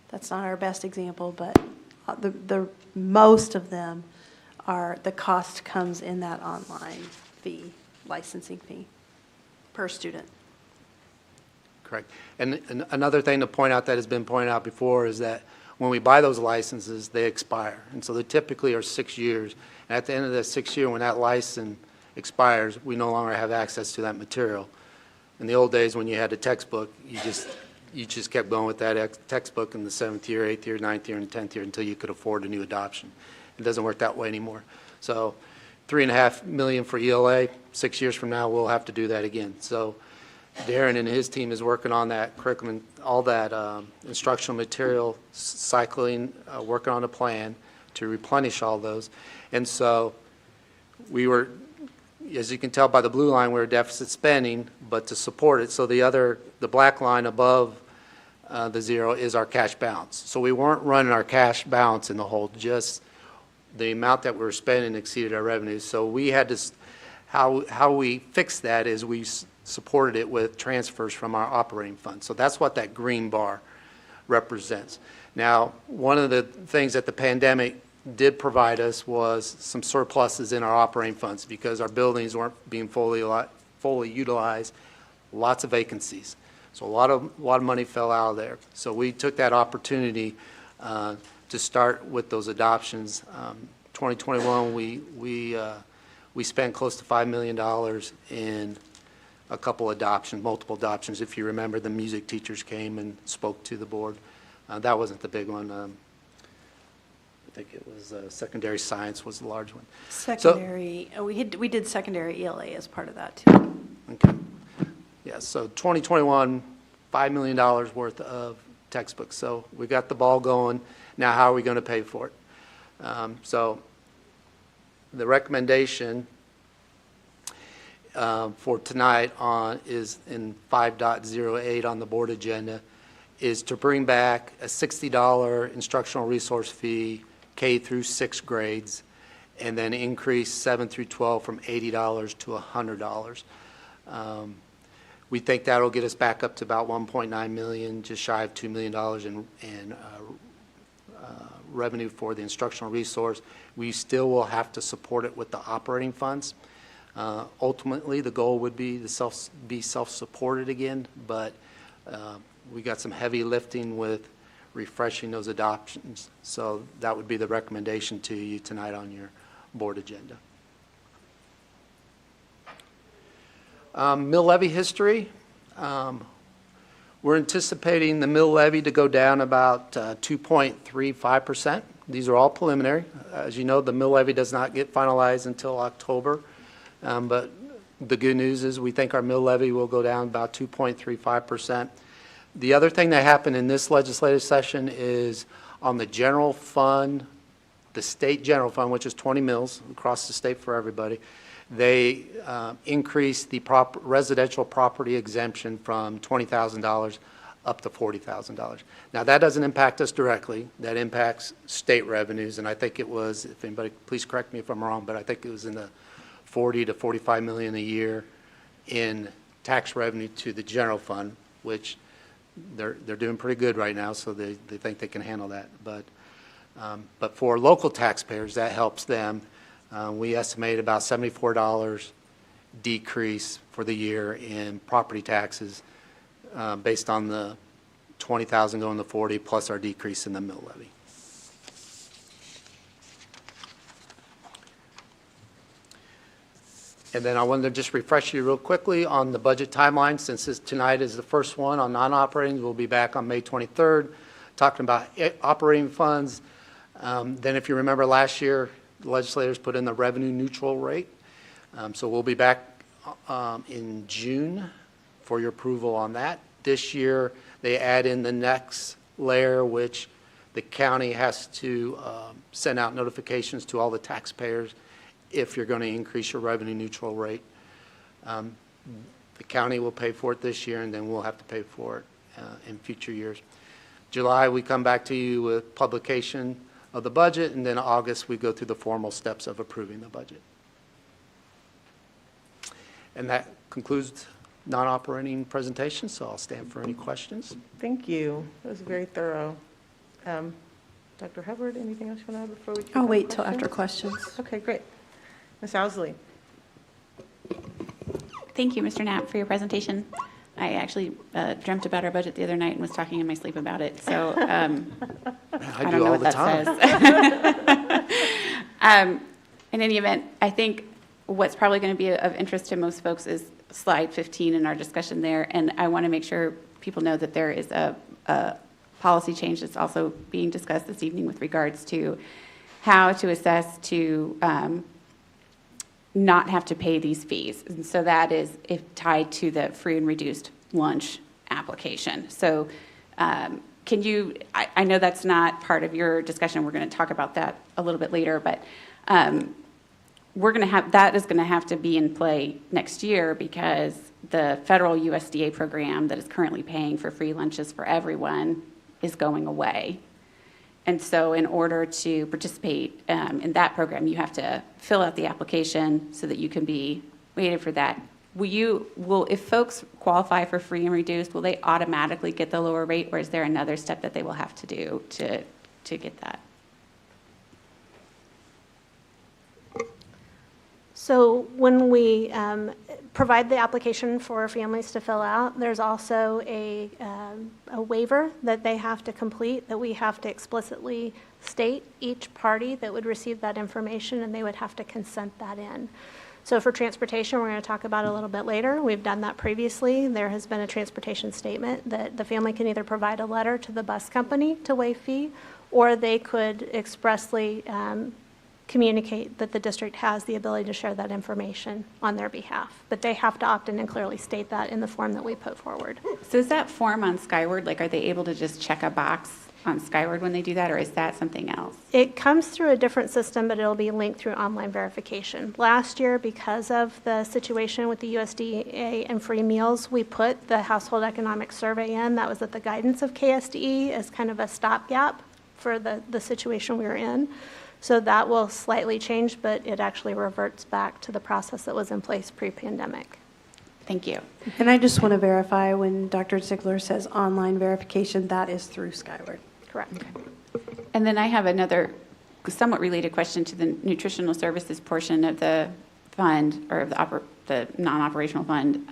that's not our best example, but the most of them are, the cost comes in that online fee, licensing fee per student. Correct. And another thing to point out that has been pointed out before is that when we buy those licenses, they expire. And so they typically are 6 years. And at the end of that 6 year, when that license expires, we no longer have access to that material. In the old days, when you had a textbook, you just kept going with that textbook in the 7th year, 8th year, 9th year, and 10th year until you could afford a new adoption. It doesn't work that way anymore. So $3.5 million for ELA, 6 years from now, we'll have to do that again. So Darren and his team is working on that curriculum, all that instructional material, cycling, working on a plan to replenish all those. And so we were, as you can tell by the blue line, we're deficit spending, but to support it, so the black line above the zero is our cash balance. So we weren't running our cash balance in the hole, just the amount that we were spending exceeded our revenues. So we had to, how we fixed that is we supported it with transfers from our operating fund. So that's what that green bar represents. Now, one of the things that the pandemic did provide us was some surpluses in our operating funds because our buildings weren't being fully utilized, lots of vacancies. So a lot of money fell out of there. So we took that opportunity to start with those adoptions. 2021, we spent close to $5 million in a couple adoptions, multiple adoptions. If you remember, the music teachers came and spoke to the board. That wasn't the big one. think it was secondary science was the large one. Secondary, we did secondary ELA as part of that too. Okay. Yeah, so 2021, $5 million worth of textbooks. So we got the ball going. Now how are we going to pay for it? So the recommendation for tonight is in 5.08 on the board agenda, is to bring back a $60 instructional resource fee K through 6 grades, and then increase 7 through 12 from $80 to $100. We think that'll get us back up to about 1.9 million, just shy of $2 million in revenue for the instructional resource. We still will have to support it with the operating funds. Ultimately, the goal would be to be self-supported again, but we got some heavy lifting with refreshing those adoptions. So that would be the recommendation to you tonight on your board agenda. Mill levy history. We're anticipating the mill levy to go down about 2.35%. These are all preliminary. As you know, the mill levy does not get finalized until October. But the good news is we think our mill levy will go down about 2.35%. The other thing that happened in this legislative session is on the general fund, the state general fund, which is 20 mills across the state for everybody, they increased the residential property exemption from $20,000 up to $40,000. Now that doesn't impact us directly. That impacts state revenues, and I think it was, if anybody, please correct me if I'm wrong, but I think it was in the 40 to 45 million a year in tax revenue to the general fund, which they're doing pretty good right now, so they think they can handle that. But for local taxpayers, that helps them. We estimate about $74 decrease for the year in property taxes based on the 20,000 going to 40 plus our decrease in the mill levy. And then I wanted to just refresh you real quickly on the budget timeline. Since tonight is the first one on non-operating, we'll be back on May 23rd talking about operating funds. Then if you remember last year, the legislators put in the revenue neutral rate. So we'll be back in June for your approval on that. This year, they add in the next layer, which the county has to send out notifications to all the taxpayers if you're going to increase your revenue neutral rate. The county will pay for it this year, and then we'll have to pay for it in future years. July, we come back to you with publication of the budget, and then August, we go through the formal steps of approving the budget. And that concludes non-operating presentation, so I'll stand for any questions. Thank you. That was very thorough. Dr. Hubbard, anything else you want to add before we? I'll wait till after questions. Okay, great. Ms. Owsley. Thank you, Mr. Knapp, for your presentation. I actually dreamt about our budget the other night and was talking in my sleep about it. So I don't know what that says. In any event, I think what's probably going to be of interest to most folks is slide 15 in our discussion there. And I want to make sure people know that there is a policy change that's also being discussed this evening with regards to how to assess to not have to pay these fees. And so that is tied to the free and reduced lunch application. So can you, I know that's not part of your discussion. We're going to talk about that a little bit later, but we're going to have, that is going to have to be in play next year because the federal USDA program that is currently paying for free lunches for everyone is going away. And so in order to participate in that program, you have to fill out the application so that you can be weighted for that. If folks qualify for free and reduced, will they automatically get the lower rate, or is there another step that they will have to do to get that? So when we provide the application for families to fill out, there's also a waiver that they have to complete that we have to explicitly state each party that would receive that information, and they would have to consent that in. So for transportation, we're going to talk about a little bit later. We've done that previously. There has been a transportation statement that the family can either provide a letter to the bus company to waive fee, or they could expressly communicate that the district has the ability to share that information on their behalf. But they have to opt in and clearly state that in the form that we put forward. So is that form on Skyward, like, are they able to just check a box on Skyward when they do that, or is that something else? It comes through a different system, but it'll be linked through online verification. Last year, because of the situation with the USDA and free meals, we put the household economic survey in. That was at the guidance of KSDE as kind of a stopgap for the situation we were in. So that will slightly change, but it actually reverts back to the process that was in place pre-pandemic. Thank you. And I just want to verify, when Dr. Ziegler says online verification, that is through Skyward. Correct. And then I have another somewhat related question to the nutritional services portion of the fund, or of the non-operational fund.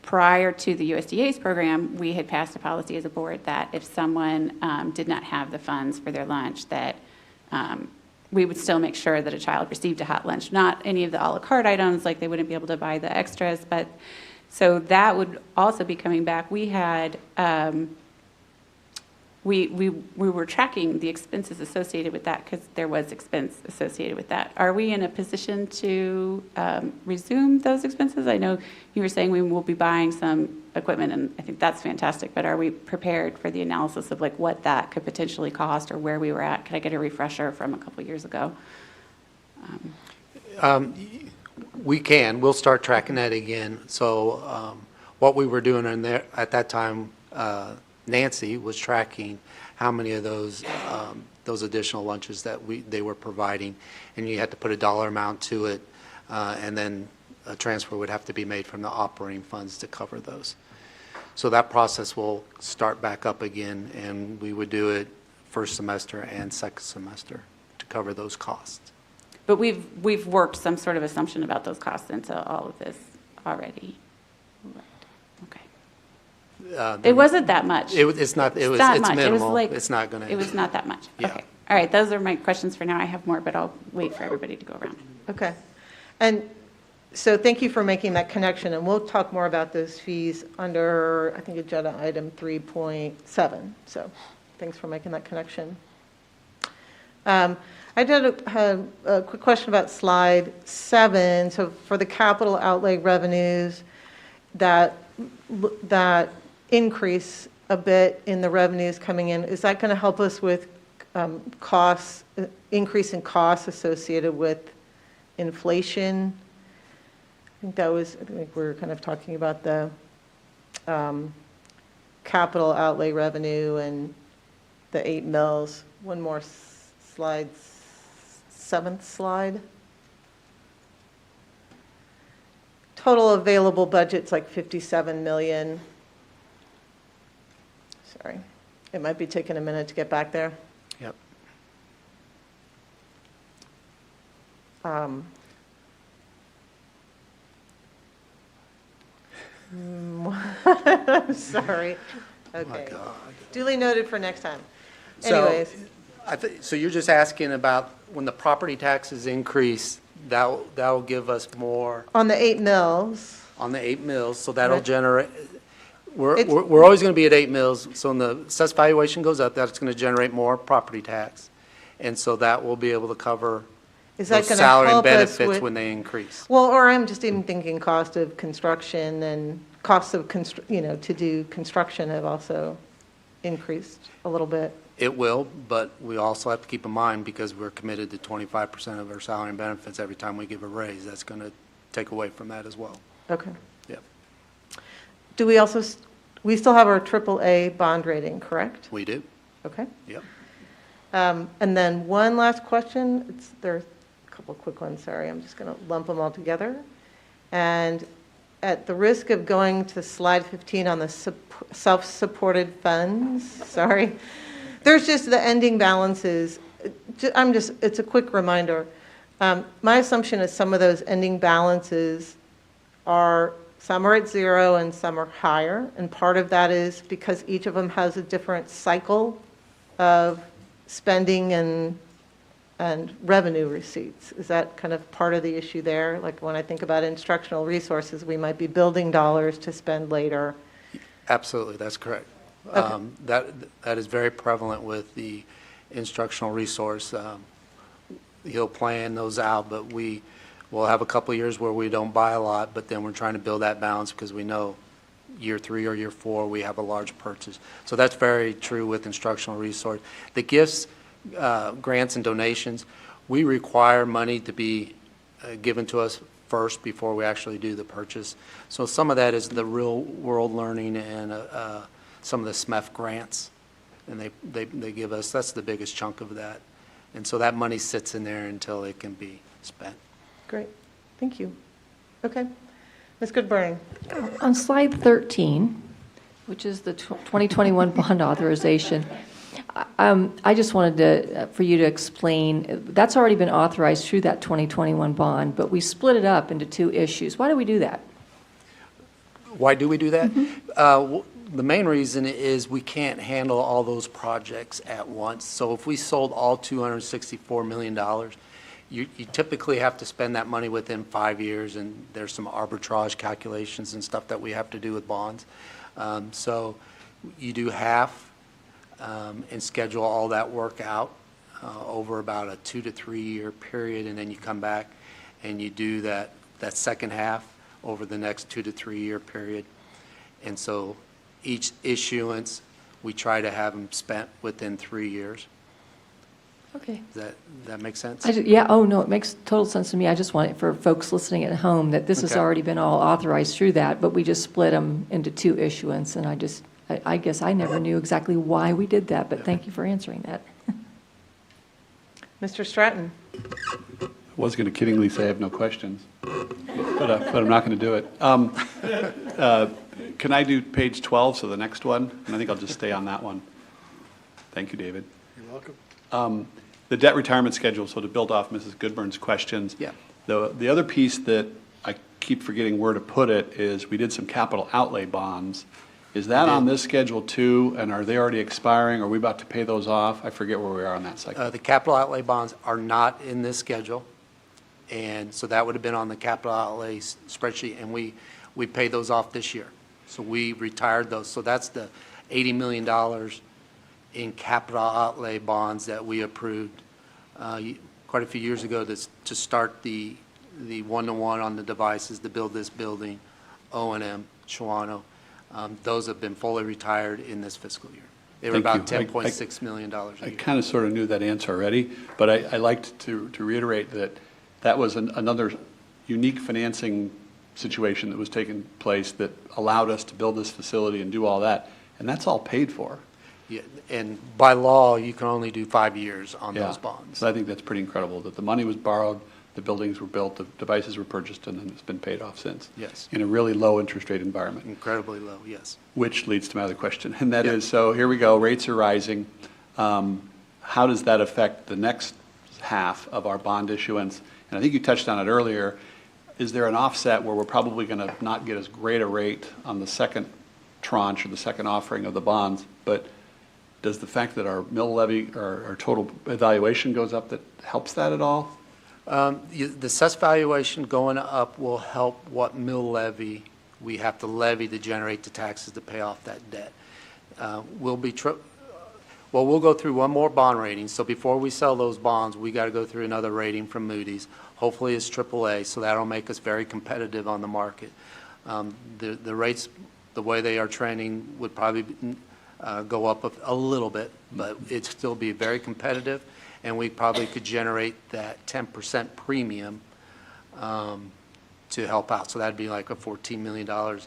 Prior to the USDA's program, we had passed a policy as a board that if someone did not have the funds for their lunch, that we would still make sure that a child received a hot lunch, not any of the a la carte items, like they wouldn't be able to buy the extras, but so that would also be coming back. We had, we were tracking the expenses associated with that because there was expense associated with that. Are we in a position to resume those expenses? I know you were saying we will be buying some equipment, and I think that's fantastic, but are we prepared for the analysis of like what that could potentially cost or where we were at? Could I get a refresher from a couple years ago? We can. We'll start tracking that again. So what we were doing in there at that time, Nancy was tracking how many of those additional lunches that they were providing, and you had to put a dollar amount to it, and then a transfer would have to be made from the operating funds to cover those. So that process will start back up again, and we would do it first semester and second semester to cover those costs. But we've worked some sort of assumption about those costs into all of this already. Okay. It wasn't that much. It's not. It's minimal. It was like, it's not going to. It was not that much. Yeah. Okay. All right. Those are my questions for now. I have more, but I'll wait for everybody to go around. Okay. And so thank you for making that connection, and we'll talk more about those fees under, I think, agenda item 3.7. So thanks for making that connection. I did have a quick question about slide 7. So for the capital outlay revenues, that increase a bit in the revenues coming in, is that going to help us with costs, increase in costs associated with inflation? I think we were kind of talking about the capital outlay revenue and the 8 mills. One more slide, 7th slide. Total available budget's like 57 million. Sorry, it might be taking a minute to get back there. Yep. I'm sorry. Okay. God. Duly noted for next time. Anyways. So you're just asking about when the property taxes increase, that'll give us more On the 8 mills. on the 8 mills, so that'll Right. generate, we're It's- always going to be at 8 mills, so when the assessed valuation goes up, that's going to generate more property tax. And so that will be able to cover Is that those going to salary and help us benefits with? when they increase. Well, or I'm just even thinking cost of construction and costs of, to do construction have also increased a little bit. It will, but we also have to keep in mind, because we're committed to 25% of our salary and benefits every time we give a raise, that's going to take away from that as well. Okay. Yep. Do we also, we still have our AAA bond rating, correct? We do. Okay. Yep. And then one last question. There are a couple quick ones, sorry. I'm just going to lump them all together. And at the risk of going to slide 15 on the self-supported funds, sorry, there's just the ending balances. It's a quick reminder. My assumption is some of those ending balances some are at 0 and some are higher. And part of that is because each of them has a different cycle of spending and and revenue receipts. Is that kind of part of the issue there? Like when I think about instructional resources, we might be building dollars to spend later. Absolutely, that's correct. Okay. That is very prevalent with the instructional resource. He'll plan those out, but we will have a couple of years where we don't buy a lot, but then we're trying to build that balance because we know year 3 or year 4 we have a large purchase. So that's very true with instructional resource. The gifts, grants and donations, we require money to be given to us first before we actually do the purchase. So some of that is the real world learning and some of the SMEF grants, and they give us, that's the biggest chunk of that. And so that money sits in there until it can be spent. Great, thank you. Okay, Ms. Goodburn. On slide 13, which is the 2021 bond authorization, I just wanted for you to explain, that's already been authorized through that 2021 bond, but we split it up into 2 issues. Why do we do that? Why do we do that? The main reason is we can't handle all those projects at once. So if we sold all $264 million, you typically have to spend that money within 5 years, and there's some arbitrage calculations and stuff that we have to do with bonds. So you do half and schedule all that work out over about a 2 to 3 year period, and then you come back and you do that second half over the next 2 to 3 year period. And so each issuance, we try to have them spent within 3 years. Okay. Does that make sense? Yeah, oh, no, it makes total sense to me. I just want it for folks listening at home that this has Okay. already been all authorized through that, but we just split them into 2 issuance, and I guess I never knew exactly why we did that, but thank you for answering that. Mr. Stratton. I was going to kiddingly say I have no questions, but I'm not going to do it. Can I do page 12, so the next one? And I think I'll just stay on that one. Thank you, David. You're welcome. The debt retirement schedule, so to build off Mrs. Goodburn's questions. Yeah. The other piece that I keep forgetting where to put it is we did some capital outlay bonds. Is that on this schedule too, and are they already expiring? Are we about to pay those off? I forget where we are on that cycle. The capital outlay bonds are not in this schedule, and so that would have been on the capital outlay spreadsheet, and we paid those off this year. So we retired those. So that's the $80 million in capital outlay bonds that we approved quite a few years ago to start the one-to-one on the devices to build this building, O&M, Shawnee. Those have been fully retired in this fiscal year. They were about $10.6 million a year. I kind of sort of knew that answer already, but I liked to reiterate that was another unique financing situation that was taking place that allowed us to build this facility and do all that, and that's all paid for. Yeah, and by law, you can only do 5 years on those bonds. So I think that's pretty incredible that the money was borrowed, the buildings were built, the devices were purchased, and then it's been paid off since. Yes. In a really low interest rate environment. Incredibly low, yes. Which leads to my other question, and that is, so here we go, rates are rising. How does that affect the next half of our bond issuance? And I think you touched on it earlier. Is there an offset where we're probably going to not get as great a rate on the second tranche or the second offering of the bonds, but does the fact that our mill levy or our total evaluation goes up that helps that at all? The assessed valuation going up will help what mill levy we have to levy to generate the taxes to pay off that debt. We'll go through one more bond rating. So before we sell those bonds, we got to go through another rating from Moody's. Hopefully it's AAA, so that'll make us very competitive on the market. The rates, the way they are trending, would probably go up a little bit, but it'd still be very competitive, and we probably could generate that 10% premium to help out. So that'd be like a $14 million on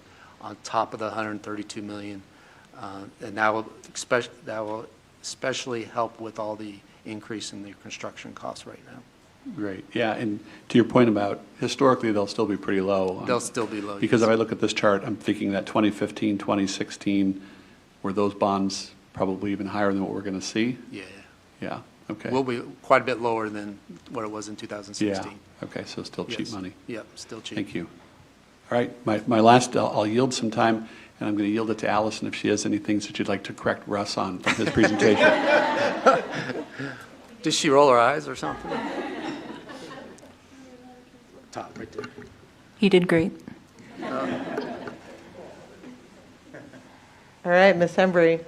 top of the $132 million, and that will especially help with all the increase in the construction costs right now. Great, yeah, and to your point about historically, they'll still be pretty low. They'll still be low. Because if I look at this chart, I'm thinking that 2015, 2016, were those bonds probably even higher than what we're going to see? Yeah. Yeah, okay. We'll be quite a bit lower than what it was in 2016. Yeah, okay, so still cheap money. Yep, still cheap. Thank you. All right, my last, I'll yield some time, and I'm going to yield it to Allison if she has any things that you'd like to correct Russ on from his presentation. Did she roll her eyes or something? Top right there. You did great. All right, Ms. Embry.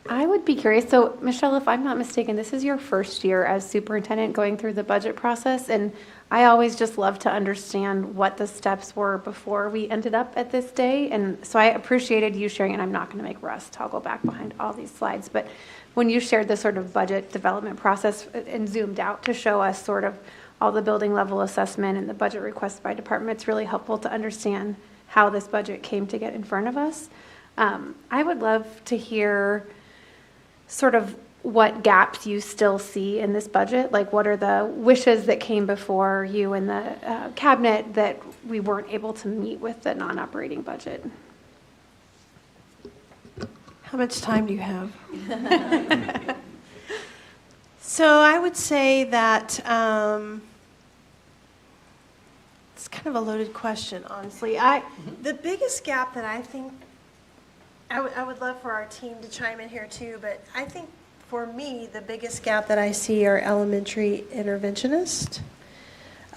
I would be curious. So, Michelle, if I'm not mistaken, this is your first year as superintendent going through the budget process. And I always just love to understand what the steps were before we ended up at this day. And so I appreciated you sharing, and I'm not going to make Russ toggle back behind all these slides. But when you shared the sort of budget development process and zoomed out to show us sort of all the building level assessment and the budget requests by department, it's really helpful to understand how this budget came to get in front of us. I would love to hear sort of what gaps you still see in this budget. Like, what are the wishes that came before you in the cabinet that we weren't able to meet with the non-operating budget? How much time do you have? So I would say that it's kind of a loaded question, honestly. The biggest gap that I think, I would love for our team to chime in here too, but I think for me, the biggest gap that I see are elementary interventionists.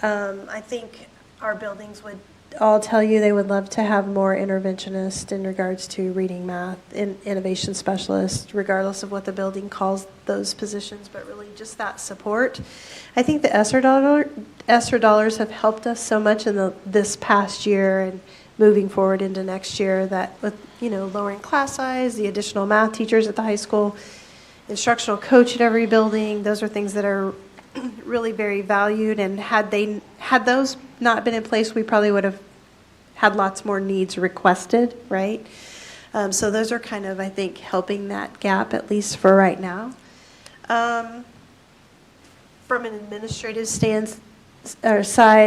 I think our buildings would all tell you they would love to have more interventionists in regards to reading, math, and innovation specialists, regardless of what the building calls those positions, but really just that support. I think the ESSER dollars have helped us so much in this past year and moving forward into next year, that with, lowering class size, the additional math teachers at the high school, instructional coach at every building, those are things that are really very valued. And had those not been in place, we probably would have had lots more needs requested, right? So those are kind of, I think, helping that gap, at least for right now. From an administrative side,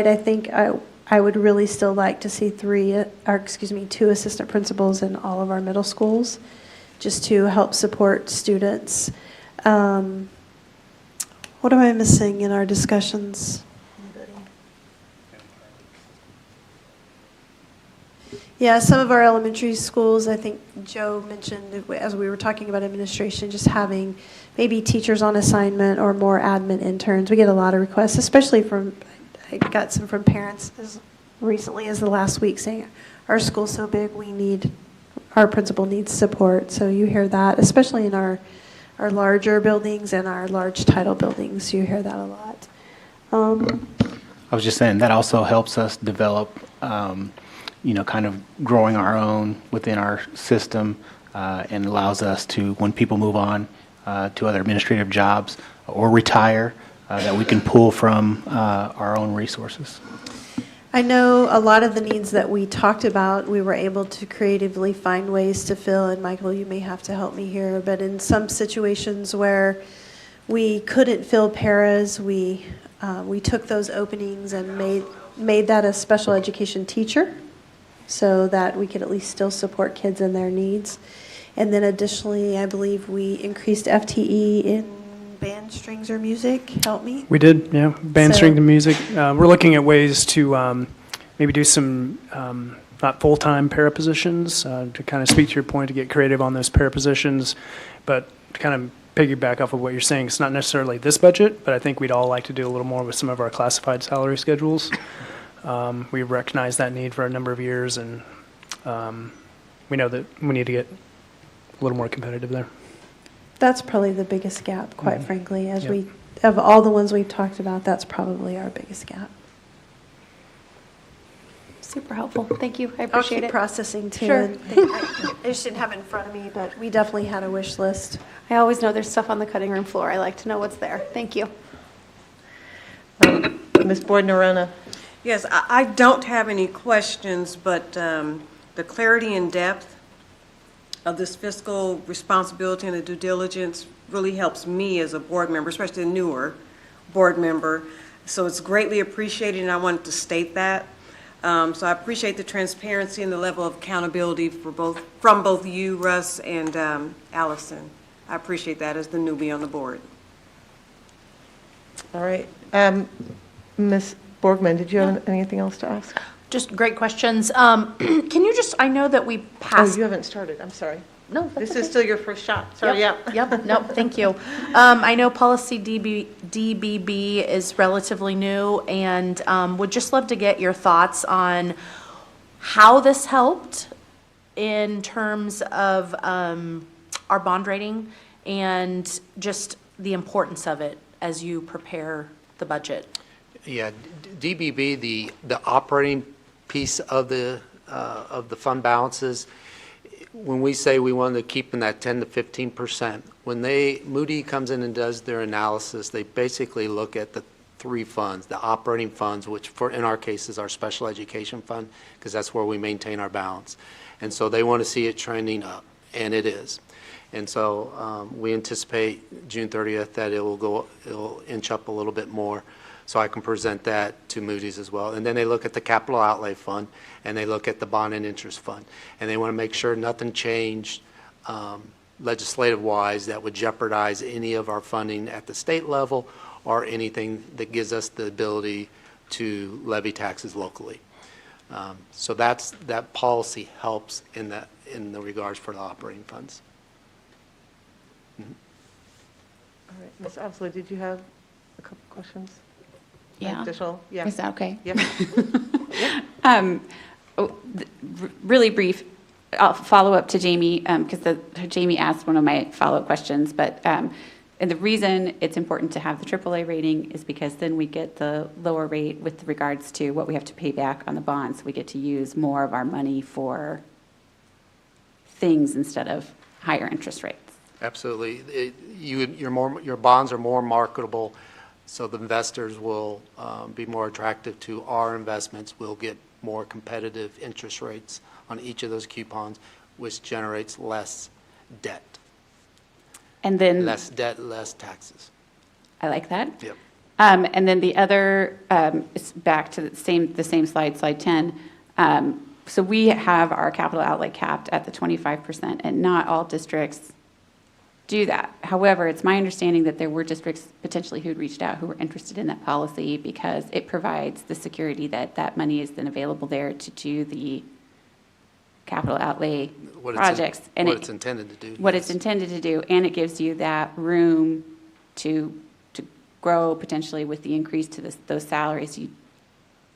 I think I would really still like to see 2 assistant principals in all of our middle schools, just to help support students. What am I missing in our discussions? Yeah, some of our elementary schools, I think Joe mentioned, as we were talking about administration, just having maybe teachers on assignment or more admin interns. We get a lot of requests, especially I got some from parents as recently as the last week saying, our school's so big, our principal needs support. So you hear that, especially in our larger buildings and our large title buildings, you hear that a lot. I was just saying that also helps us develop, kind of growing our own within our system, and allows us to, when people move on to other administrative jobs or retire, that we can pull from our own resources. I know a lot of the needs that we talked about, we were able to creatively find ways to fill, and Michael, you may have to help me here, but in some situations where we couldn't fill paras, we took those openings and made that a special education teacher so that we could at least still support kids and their needs. And then additionally, I believe we increased FTE in band, strings, or music. Help me. We did, yeah. Band, strings, and music. We're looking at ways to maybe do some not full-time para positions, to kind of speak to your point, to get creative on those para positions, but to kind of piggyback off of what you're saying, it's not necessarily this budget, but I think we'd all like to do a little more with some of our classified salary schedules. We recognize that need for a number of years, and we know that we need to get a little more competitive there. That's probably the biggest gap, quite frankly. Of all the ones we've talked about, that's probably our biggest gap. Super helpful. Thank you. I I'll appreciate keep it. processing too. Sure. And I just didn't have it in front of me, but we definitely had a wish list. I always know there's stuff on the cutting room floor. I like to know what's there. Thank you. Ms. Boyd-Norona. Yes, I don't have any questions, but the clarity and depth of this fiscal responsibility and the due diligence really helps me as a board member, especially a newer board member. So it's greatly appreciated, and I wanted to state that. So I appreciate the transparency and the level of accountability from both you, Russ, and Allison. I appreciate that as the newbie on the board. All right. Ms. Borgman, did you have anything else to ask? Just great questions. Can you just, I know that we Oh, passed. you haven't started, I'm sorry. No, This is still your first shot, sorry, yeah. Yep, nope, thank you. I know policy DBB is relatively new, and would just love to get your thoughts on how this helped in terms of our bond rating and just the importance of it as you prepare the budget. Yeah, DBB, the operating piece of the fund balances, when we say we want to keep in that 10 to 15%, when Moody comes in and does their analysis, they basically look at the three funds, the operating funds, which in our case is our special education fund, because that's where we maintain our balance. And so they want to see it trending up, and it is. And so we anticipate June 30th that it'll inch up a little bit more. So I can present that to Moody's as well. And then they look at the capital outlay fund, and they look at the bond and interest fund. And they want to make sure nothing changed legislative-wise that would jeopardize any of our funding at the state level or anything that gives us the ability to levy taxes locally. So that policy helps in the regards for the operating funds. All right, Ms. Ousley, did you have a couple questions? Yeah. Additional? Yeah. Is that okay? Yeah. Really brief, I'll follow up to Jamie, because Jamie asked one of my follow-up questions, but and the reason it's important to have the AAA rating is because then we get the lower rate with regards to what we have to pay back on the bonds. We get to use more of our money for things instead of higher interest rates. Absolutely. Your bonds are more marketable, so the investors will be more attractive to our investments. We'll get more competitive interest rates on each of those coupons, which generates less debt. And then less debt, less taxes. I like that. Yep. And then the other is back to the same slide, slide 10. So we have our capital outlay capped at the 25%, and not all districts do that. However, it's my understanding that there were districts potentially who had reached out who were interested in that policy because it provides the security that that money is then available there to do the capital outlay projects. What it's intended to do. What yes. it's intended to do, and it gives you that room to grow potentially with the increase to those salaries,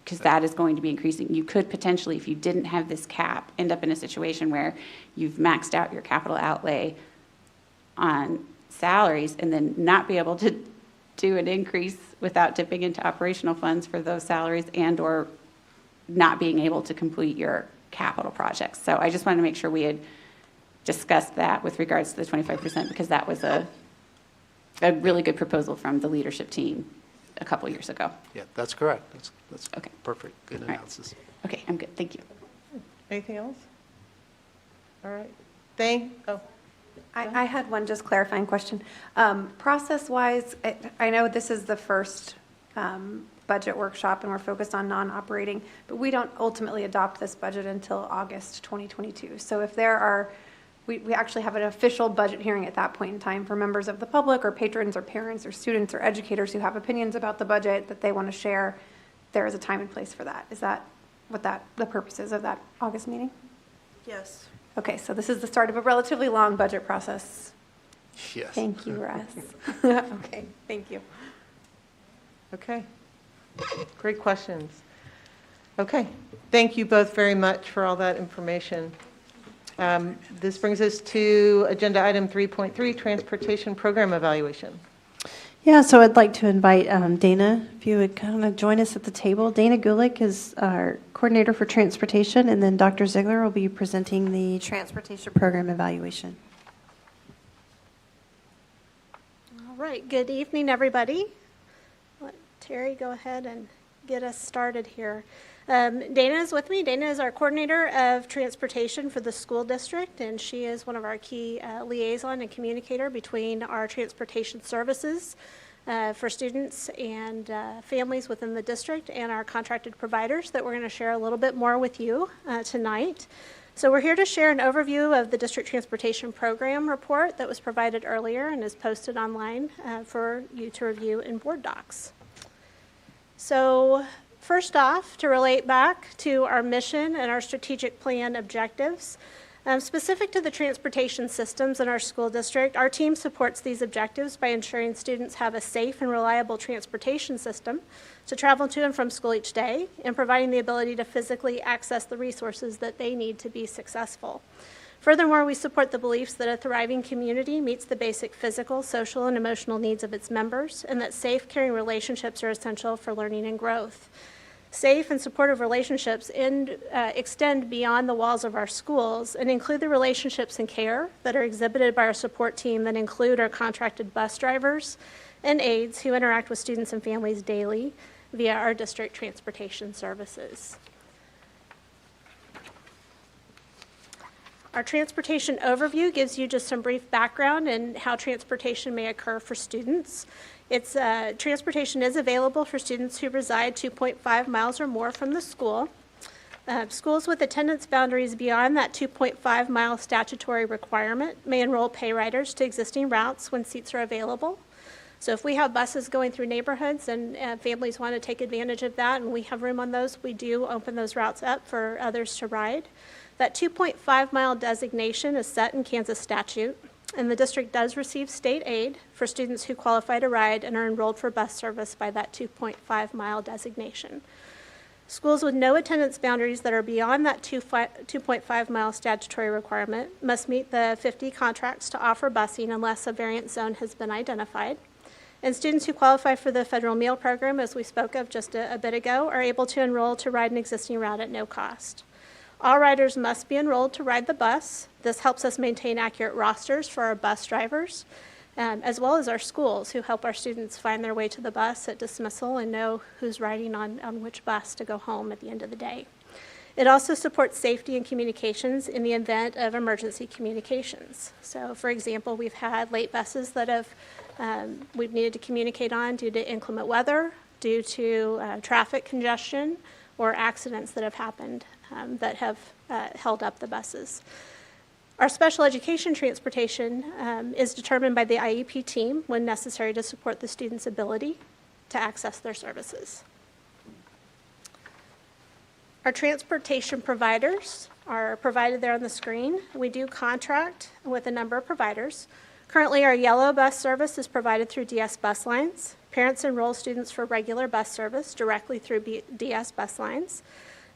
because that is going to be increasing. You could potentially, if you didn't have this cap, end up in a situation where you've maxed out your capital outlay on salaries and then not be able to do an increase without dipping into operational funds for those salaries and or not being able to complete your capital projects. So I just wanted to make sure we had discussed that with regards to the 25%, because that was a really good proposal from the leadership team a couple years ago. Yeah, that's correct. That's okay. Perfect. Good analysis. Right. Okay, I'm good. Thank you. Anything else? All right. I had one just clarifying question. Process-wise, I know this is the first budget workshop and we're focused on non-operating, but we don't ultimately adopt this budget until August 2022. So if there are, we actually have an official budget hearing at that point in time for members of the public or patrons or parents or students or educators who have opinions about the budget that they want to share. There is a time and place for that. Is that what the purpose is of that August meeting? Yes. Okay, so this is the start of a relatively long budget process. Yes. Thank you, Russ. Okay, thank you. Okay. Great questions. Okay. Thank you both very much for all that information. This brings us to agenda item 3.3, transportation program evaluation. Yeah, so I'd like to invite Dana, if you would kind of join us at the table. Dana Gulick is our coordinator for transportation, and then Dr. Ziegler will be presenting the transportation program evaluation. All right, good evening, everybody. Let Terry go ahead and get us started here. Dana is with me. Dana is our coordinator of transportation for the school district, and she is one of our key liaison and communicator between our transportation services for students and families within the district and our contracted providers that we're going to share a little bit more with you tonight. So we're here to share an overview of the district transportation program report that was provided earlier and is posted online for you to review in board docs. So First off, to relate back to our mission and our strategic plan objectives, specific to the transportation systems in our school district, our team supports these objectives by ensuring students have a safe and reliable transportation system to travel to and from school each day, and providing the ability to physically access the resources that they need to be successful. Furthermore, we support the beliefs that a thriving community meets the basic physical, social, and emotional needs of its members, and that safe, caring relationships are essential for learning and growth. Safe and supportive relationships extend beyond the walls of our schools and include the relationships and care that are exhibited by our support team that include our contracted bus drivers and aides who interact with students and families daily via our district transportation services. Our transportation overview gives you just some brief background in how transportation may occur for students. Transportation is available for students who reside 2.5 miles or more from the school. Schools with attendance boundaries beyond that 2.5-mile statutory requirement may enroll pay riders to existing routes when seats are available. So if we have buses going through neighborhoods and families want to take advantage of that and we have room on those, we do open those routes up for others to ride. That 2.5-mile designation is set in Kansas statute, and the district does receive state aid for students who qualify to ride and are enrolled for bus service by that 2.5-mile designation. Schools with no attendance boundaries that are beyond that 2.5-mile statutory requirement must meet the 50 contracts to offer busing unless a variant zone has been identified. And students who qualify for the federal meal program, as we spoke of just a bit ago, are able to enroll to ride an existing route at no cost. All riders must be enrolled to ride the bus. This helps us maintain accurate rosters for our bus drivers, as well as our schools who help our students find their way to the bus at dismissal and know who's riding on which bus to go home at the end of the day. It also supports safety and communications in the event of emergency communications. So, for example, we've had late buses that we've needed to communicate on due to inclement weather, due to traffic congestion, or accidents that have happened that have held up the buses. Our special education transportation is determined by the IEP team when necessary to support the student's ability to access their services. Our transportation providers are provided there on the screen. We do contract with a number of providers. Currently, our yellow bus service is provided through DS Bus Lines. Parents enroll students for regular bus service directly through DS Bus Lines.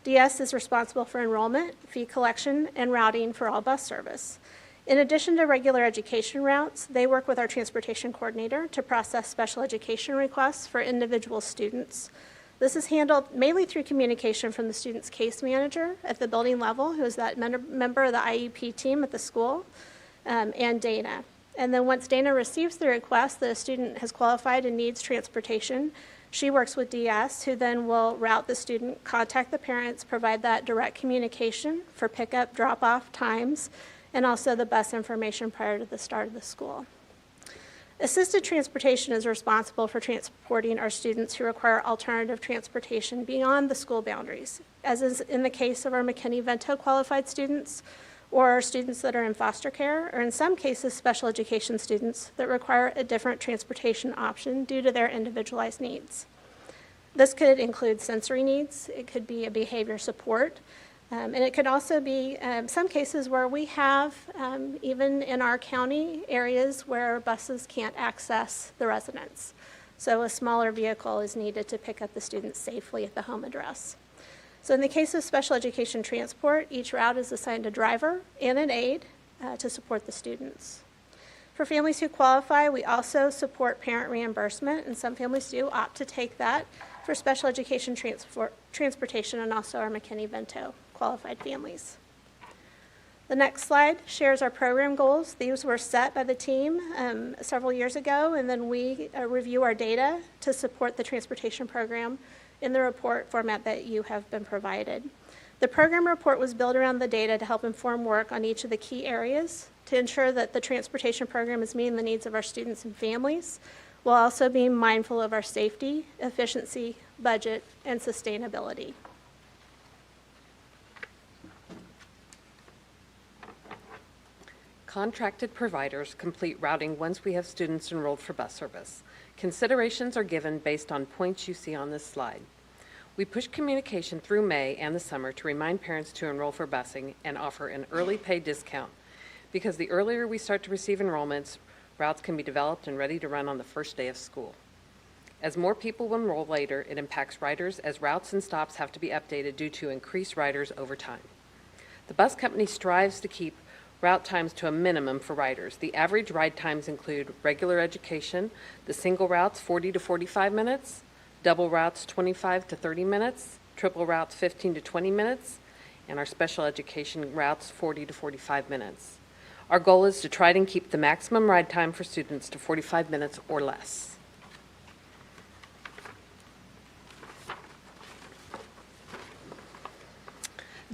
DS is responsible for enrollment, fee collection, and routing for all bus service. In addition to regular education routes, they work with our transportation coordinator to process special education requests for individual students. This is handled mainly through communication from the student's case manager at the building level, who is that member of the IEP team at the school, and Dana. And then once Dana receives the request that a student has qualified and needs transportation, she works with DS, who then will route the student, contact the parents, provide that direct communication for pickup, drop-off times, and also the bus information prior to the start of the school. Assisted transportation is responsible for transporting our students who require alternative transportation beyond the school boundaries, as is in the case of our McKinney-Vento qualified students, or our students that are in foster care, or in some cases, special education students that require a different transportation option due to their individualized needs. This could include sensory needs, it could be a behavior support, and it could also be some cases where we have, even in our county, areas where buses can't access the residents. So a smaller vehicle is needed to pick up the students safely at the home address. So in the case of special education transport, each route is assigned a driver and an aide to support the students. For families who qualify, we also support parent reimbursement, and some families do opt to take that for special education transportation and also our McKinney-Vento qualified families. The next slide shares our program goals. These were set by the team several years ago, and then we review our data to support the transportation program in the report format that you have been provided. The program report was built around the data to help inform work on each of the key areas to ensure that the transportation program is meeting the needs of our students and families, while also being mindful of our safety, efficiency, budget, and sustainability. Contracted providers complete routing once we have students enrolled for bus service. Considerations are given based on points you see on this slide. We push communication through May and the summer to remind parents to enroll for busing and offer an early pay discount. Because the earlier we start to receive enrollments, routes can be developed and ready to run on the first day of school. As more people will enroll later, it impacts riders as routes and stops have to be updated due to increased riders over time. The bus company strives to keep route times to a minimum for riders. The average ride times include regular education, the single routes 40 to 45 minutes, double routes 25 to 30 minutes, triple routes 15 to 20 minutes, and our special education routes 40 to 45 minutes. Our goal is to try and keep the maximum ride time for students to 45 minutes or less.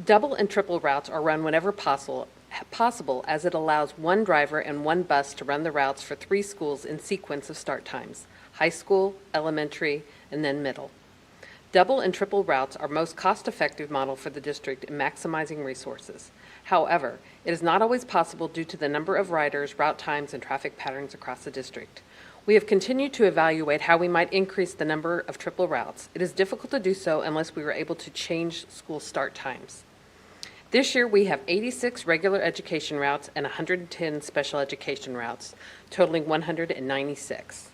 Double and triple routes are run whenever possible as it allows one driver and one bus to run the routes for 3 schools in sequence of start times: high school, elementary, and then middle. Double and triple routes are most cost-effective model for the district in maximizing resources. However, it is not always possible due to the number of riders, route times, and traffic patterns across the district. We have continued to evaluate how we might increase the number of triple routes. It is difficult to do so unless we were able to change school start times. This year, we have 86 regular education routes and 110 special education routes, totaling 196.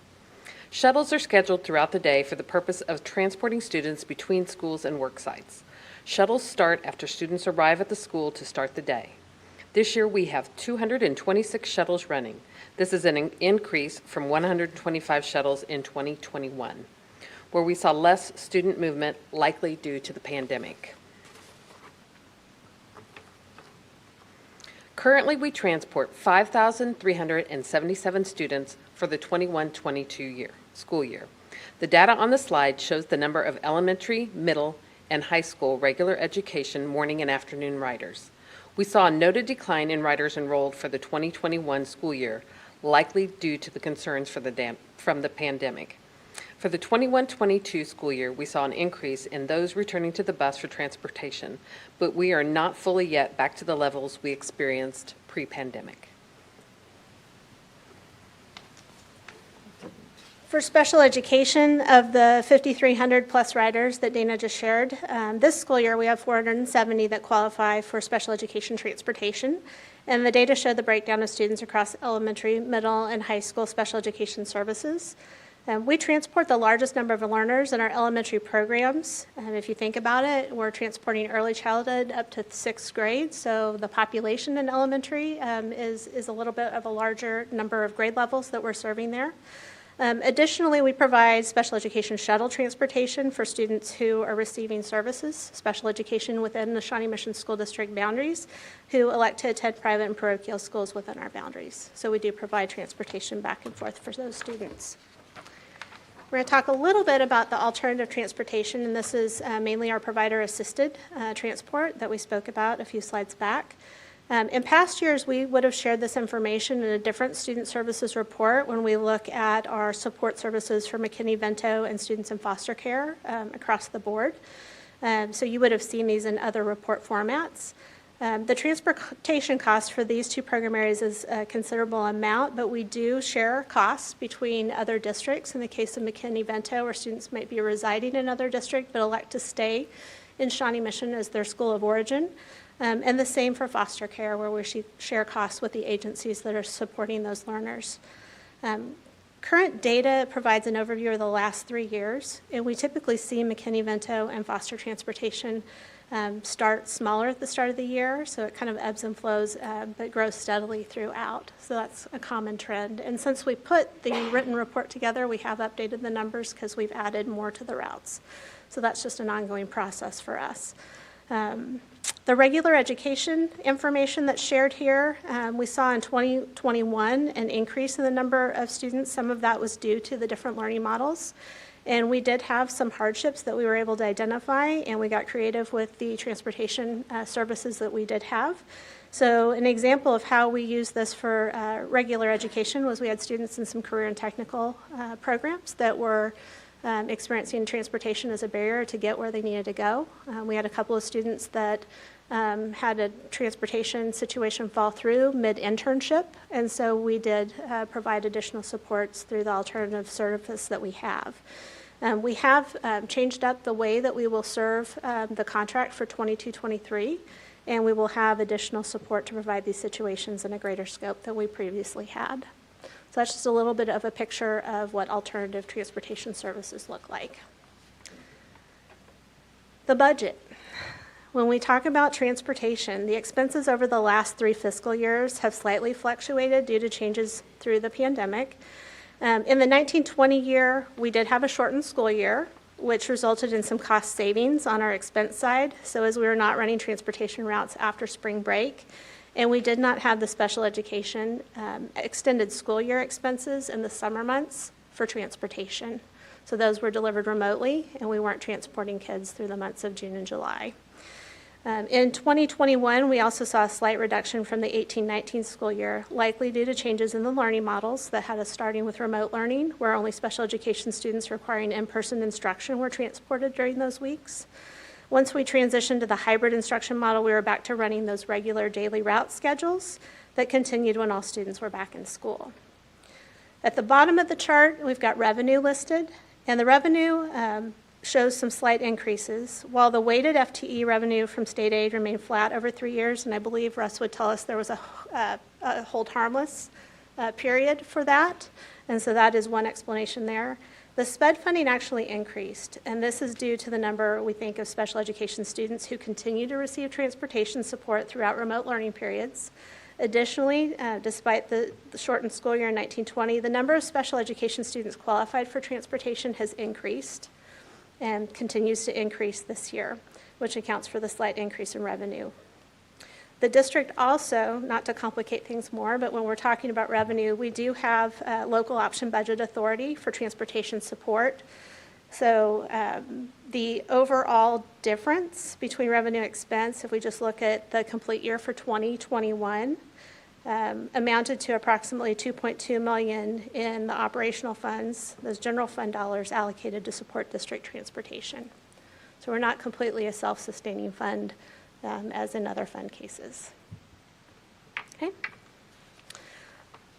Shuttles are scheduled throughout the day for the purpose of transporting students between schools and work sites. Shuttles start after students arrive at the school to start the day. This year, we have 226 shuttles running. This is an increase from 125 shuttles in 2021, where we saw less student movement, likely due to the pandemic. Currently, we transport 5,377 students for the 21-22 school year. The data on the slide shows the number of elementary, middle, and high school regular education morning and afternoon riders. We saw a noted decline in riders enrolled for the 2021 school year, likely due to the concerns from the pandemic. For the 21-22 school year, we saw an increase in those returning to the bus for transportation, but we are not fully yet back to the levels we experienced pre-pandemic. For special education, of the 5,300 plus riders that Dana just shared, this school year we have 470 that qualify for special education transportation. And the data show the breakdown of students across elementary, middle, and high school special education services. We transport the largest number of learners in our elementary programs. If you think about it, we're transporting early childhood up to 6th grade, so the population in elementary is a little bit of a larger number of grade levels that we're serving there. Additionally, we provide special education shuttle transportation for students who are receiving services, special education within the Shawnee Mission School District boundaries, who elect to attend private and parochial schools within our boundaries. So we do provide transportation back and forth for those students. We're going to talk a little bit about the alternative transportation, and this is mainly our provider-assisted transport that we spoke about a few slides back. In past years, we would have shared this information in a different student services report when we look at our support services for McKinney-Vento and students in foster care across the board. So you would have seen these in other report formats. The transportation cost for these 2 program areas is a considerable amount, but we do share costs between other districts. In the case of McKinney-Vento, where students might be residing in another district but elect to stay in Shawnee Mission as their school of origin. And the same for foster care, where we share costs with the agencies that are supporting those learners. Current data provides an overview of the last 3 years, and we typically see McKinney-Vento and foster transportation start smaller at the start of the year, so it kind of ebbs and flows, but grows steadily throughout. So that's a common trend. And since we put the written report together, we have updated the numbers because we've added more to the routes. So that's just an ongoing process for us. The regular education information that's shared here, we saw in 2021 an increase in the number of students. Some of that was due to the different learning models. And we did have some hardships that we were able to identify, and we got creative with the transportation services that we did have. So an example of how we use this for regular education was we had students in some career and technical programs that were experiencing transportation as a barrier to get where they needed to go. We had a couple of students that had a transportation situation fall through mid-internship, and so we did provide additional supports through the alternative service that we have. We have changed up the way that we will serve the contract for 22-23, and we will have additional support to provide these situations in a greater scope than we previously had. So that's just a little bit of a picture of what alternative transportation services look like. The budget. When we talk about transportation, the expenses over the last 3 fiscal years have slightly fluctuated due to changes through the pandemic. In the 1920 year, we did have a shortened school year, which resulted in some cost savings on our expense side. So as we were not running transportation routes after spring break, and we did not have the special education extended school year expenses in the summer months for transportation. So those were delivered remotely, and we weren't transporting kids through the months of June and July. In 2021, we also saw a slight reduction from the 18-19 school year, likely due to changes in the learning models that had us starting with remote learning, where only special education students requiring in-person instruction were transported during those weeks. Once we transitioned to the hybrid instruction model, we were back to running those regular daily route schedules that continued when all students were back in school. At the bottom of the chart, we've got revenue listed, and the revenue shows some slight increases, while the weighted FTE revenue from state aid remained flat over 3 years, and I believe Russ would tell us there was a hold harmless period for that, and so that is one explanation there. The SPED funding actually increased, and this is due to the number, we think, of special education students who continue to receive transportation support throughout remote learning periods. Additionally, despite the shortened school year in 1920, the number of special education students qualified for transportation has increased and continues to increase this year, which accounts for the slight increase in revenue. The district also, not to complicate things more, but when we're talking about revenue, we do have local option budget authority for transportation support. So the overall difference between revenue and expense, if we just look at the complete year for 2021, amounted to approximately $2.2 million in the operational funds, those general fund dollars allocated to support district transportation. So we're not completely a self-sustaining fund as in other fund cases. Okay.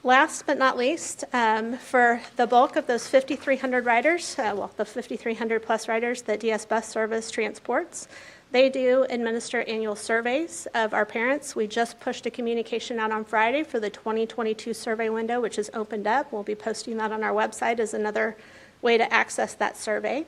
Last but not least, for the bulk of those 5,300 riders, the 5,300 plus riders that DS Bus Service transports, they do administer annual surveys of our parents. We just pushed a communication out on Friday for the 2022 survey window, which is opened up. We'll be posting that on our website as another way to access that survey.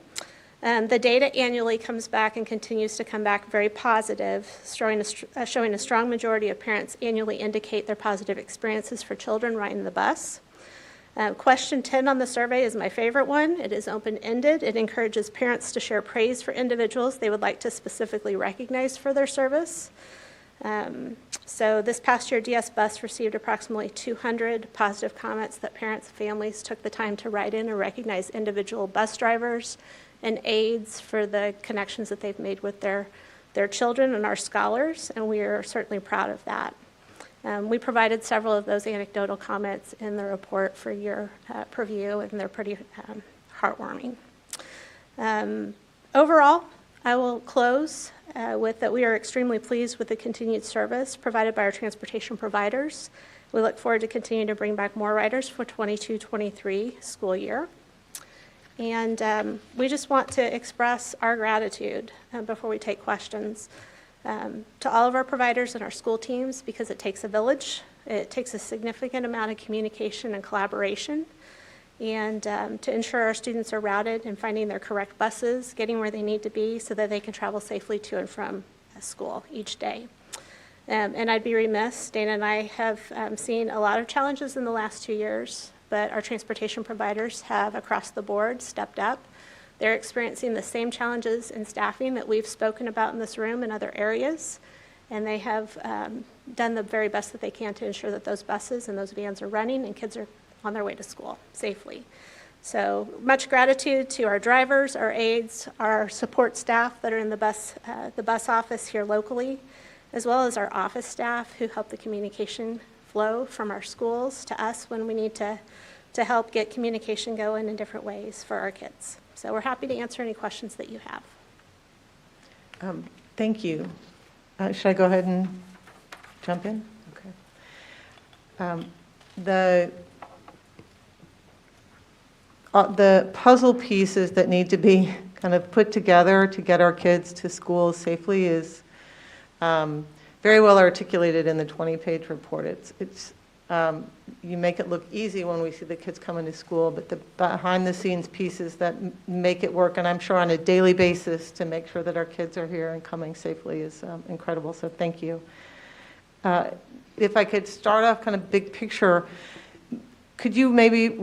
The data annually comes back and continues to come back very positive, showing a strong majority of parents annually indicate their positive experiences for children riding the bus. Question 10 on the survey is my favorite one. It is open-ended. It encourages parents to share praise for individuals they would like to specifically recognize for their service. So this past year, DS Bus received approximately 200 positive comments that parents and families took the time to write in and recognize individual bus drivers and aides for the connections that they've made with their children and our scholars, and we are certainly proud of that. We provided several of those anecdotal comments in the report for your purview, and they're pretty heartwarming. Overall, I will close with that we are extremely pleased with the continued service provided by our transportation providers. We look forward to continuing to bring back more riders for 22-23 school year. And we just want to express our gratitude before we take questions. To all of our providers and our school teams, because it takes a village. It takes a significant amount of communication and collaboration, and to ensure our students are routed and finding their correct buses, getting where they need to be so that they can travel safely to and from school each day. And I'd be remiss, Dana and I have seen a lot of challenges in the last 2 years, but our transportation providers have across the board stepped up. They're experiencing the same challenges in staffing that we've spoken about in this room and other areas, and they have done the very best that they can to ensure that those buses and those vans are running and kids are on their way to school safely. So much gratitude to our drivers, our aides, our support staff that are in the bus office here locally, as well as our office staff who help the communication flow from our schools to us when we need to help get communication going in different ways for our kids. So we're happy to answer any questions that you have. Thank you. Should I go ahead and jump in? Okay. the puzzle pieces that need to be kind of put together to get our kids to school safely is very well articulated in the 20-page report. You make it look easy when we see the kids coming to school, but the behind-the-scenes pieces that make it work, and I'm sure on a daily basis to make sure that our kids are here and coming safely is incredible, so thank you. If I could start off kind of big picture, could you maybe,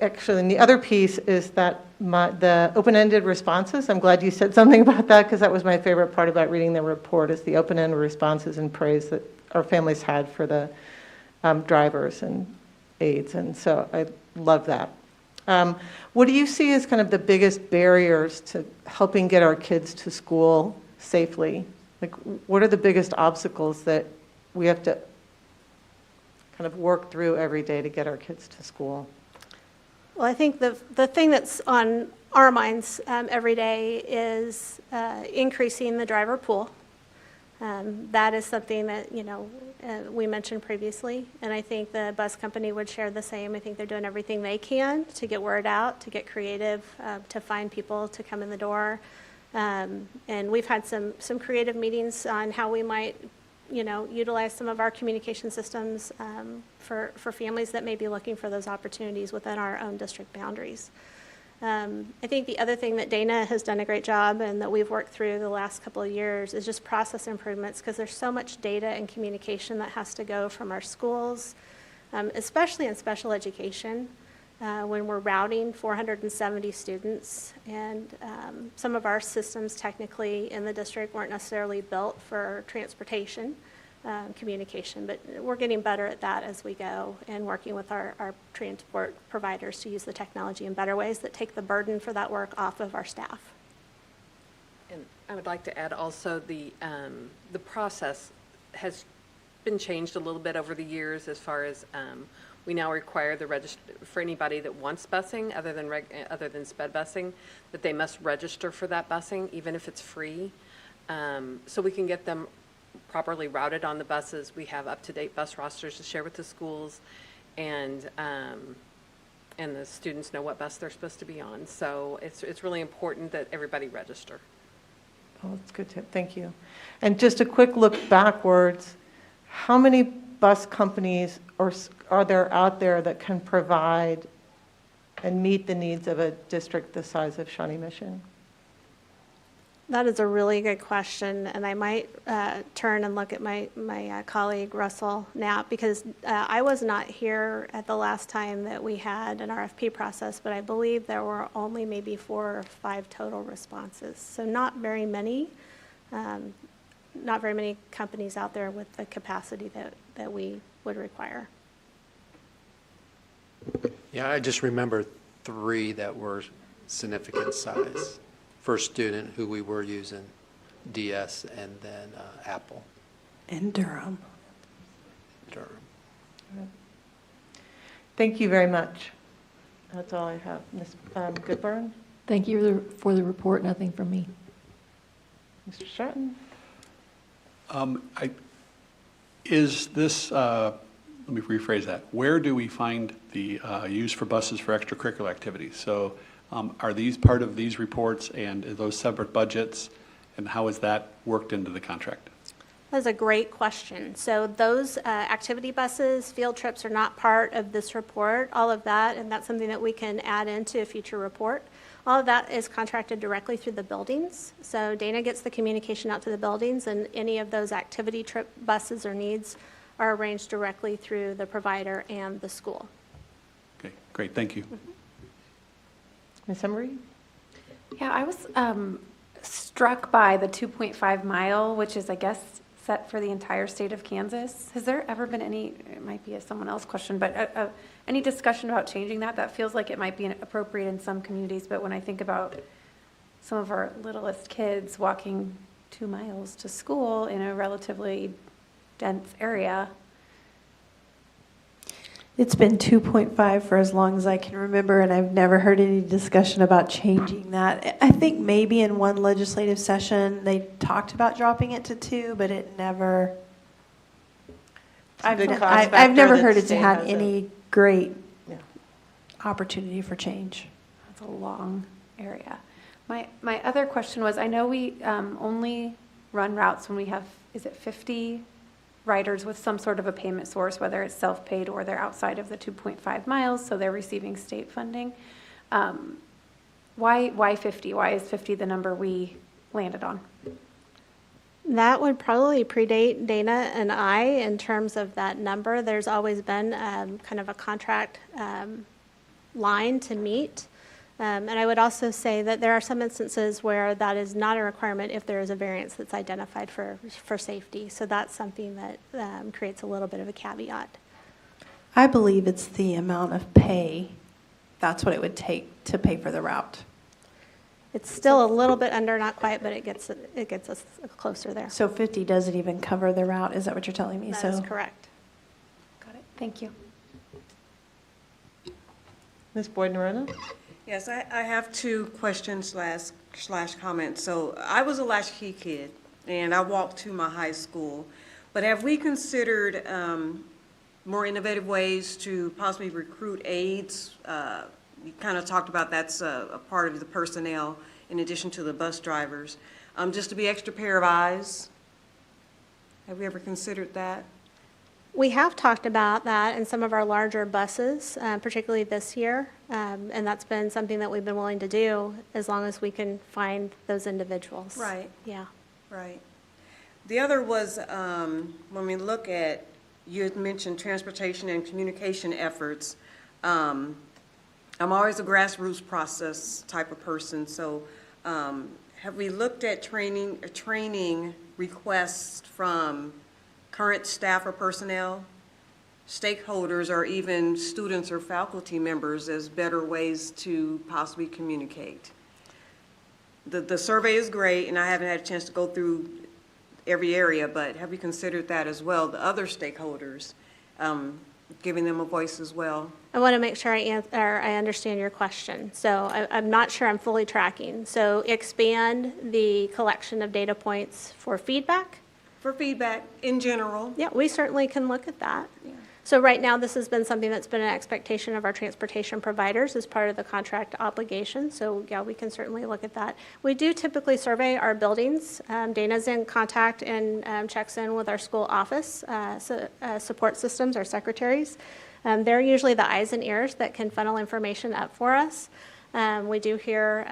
actually, and the other piece is that the open-ended responses, I'm glad you said something about that because that was my favorite part about reading the report is the open-ended responses and praise that our families had for the drivers and aides, and so I love that. What do you see as kind of the biggest barriers to helping get our kids to school safely? Like, what are the biggest obstacles that we have to kind of work through every day to get our kids to school? Well, I think the thing that's on our minds every day is increasing the driver pool. That is something that, we mentioned previously, and I think the bus company would share the same. I think they're doing everything they can to get word out, to get creative, to find people to come in the door. And we've had some creative meetings on how we might, utilize some of our communication systems for families that may be looking for those opportunities within our own district boundaries. I think the other thing that Dana has done a great job and that we've worked through the last couple of years is just process improvements, because there's so much data and communication that has to go from our schools, especially in special education, when we're routing 470 students. And some of our systems technically in the district weren't necessarily built for transportation communication, but we're getting better at that as we go and working with our transport providers to use the technology in better ways that take the burden for that work off of our staff. And I would like to add also the process has been changed a little bit over the years as far as we now require for anybody that wants busing other than sped busing, that they must register for that busing even if it's free, so we can get them properly routed on the buses. We have up-to-date bus rosters to share with the schools, and the students know what bus they're supposed to be on. So it's really important that everybody register. Oh, that's a good tip. Thank you. And just a quick look backwards, how many bus companies are there out there that can provide and meet the needs of a district the size of Shawnee Mission? That is a really good question, and I might turn and look at my colleague Russell Knapp, because I was not here at the last time that we had an RFP process, but I believe there were only maybe 4 or 5 total responses. So not very many companies out there with the capacity that we would require. Yeah, I just remember 3 that were significant size. First Student, who we were using, DS, and then Apple. And Durham. Thank you very much. That's all I have. Ms. Goodburn? Thank you for the report. Nothing from me. Mr. Stratton? Is this, let me rephrase that. Where do we find the use for buses for extracurricular activities? So are these part of these reports and those separate budgets, and how is that worked into the contract? That's a great question. So those activity buses, field trips are not part of this report, all of that, and that's something that we can add into a future report. All of that is contracted directly through the buildings. So Dana gets the communication out to the buildings, and any of those activity trip buses or needs are arranged directly through the provider and the school. Okay, great, thank you. Ms. Emery? Yeah, I was struck by the 2.5 mile, which is, I guess, set for the entire state of Kansas. Has there ever been any, it might be a someone else question, but any discussion about changing that? That feels like it might be appropriate in some communities, but when I think about some of our littlest kids walking 2 miles to school in a relatively dense area. It's been 2.5 for as long as I can remember, and I've never heard any discussion about changing that. I think maybe in one legislative session they talked about dropping it to 2, but it never. I've never heard it's had any great opportunity for change. That's a long area. My other question was, I know we only run routes when we have, is it 50 riders with some sort of a payment source, whether it's self-paid or they're outside of the 2.5 miles, so they're receiving state funding. Why 50? Why is 50 the number we landed on? That would probably predate Dana and I in terms of that number. There's always been kind of a contract line to meet. And I would also say that there are some instances where that is not a requirement if there is a variance that's identified for safety. So that's something that creates a little bit of a caveat. I believe it's the amount of pay. That's what it would take to pay for the route. It's still a little bit under, not quite, but it gets us closer there. So 50 doesn't even cover the route, is that what you're telling me? That is correct. Got it. Thank you. Ms. Boyd-Norena? Yes, I have two questions slash comments. So I was a latchkey kid, and I walked to my high school. But have we considered more innovative ways to possibly recruit aides? You kind of talked about that's a part of the personnel in addition to the bus drivers. Just to be extra pair of eyes. Have we ever considered that? We have talked about that in some of our larger buses, particularly this year, and that's been something that we've been willing to do as long as we can find those individuals. Right. Yeah. Right. The other was when we look at, you had mentioned transportation and communication efforts. I'm always a grassroots process type of person, so have we looked at training requests from current staff or personnel, stakeholders, or even students or faculty members as better ways to possibly communicate? The survey is great, and I haven't had a chance to go through every area, but have you considered that as well, the other stakeholders, giving them a voice as well? I want to make sure I understand your question. So I'm not sure I'm fully tracking. So expand the collection of data points for feedback? For feedback in general. Yeah, we certainly can look at that. Yeah. So right now, this has been something that's been an expectation of our transportation providers as part of the contract obligation. So yeah, we can certainly look at that. We do typically survey our buildings. Dana's in contact and checks in with our school office support systems, our secretaries. They're usually the eyes and ears that can funnel information up for us. We do hear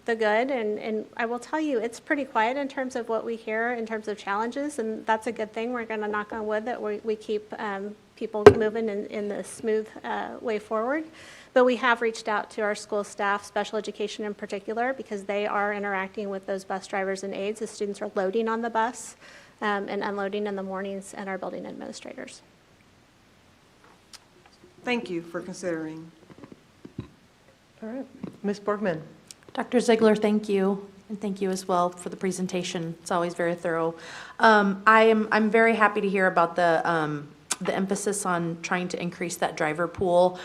the good, and I will tell you, it's pretty quiet in terms of what we hear in terms of challenges, and that's a good thing. We're going to knock on wood that we keep people moving in the smooth way forward. But we have reached out to our school staff, special education in particular, because they are interacting with those bus drivers and aides as students are loading on the bus and unloading in the mornings, and our building administrators. Thank you for considering. All right. Ms. Borgman? Dr. Ziegler, thank you, and thank you as well for the presentation. It's always very thorough. I'm very happy to hear about the emphasis on trying to increase that driver pool.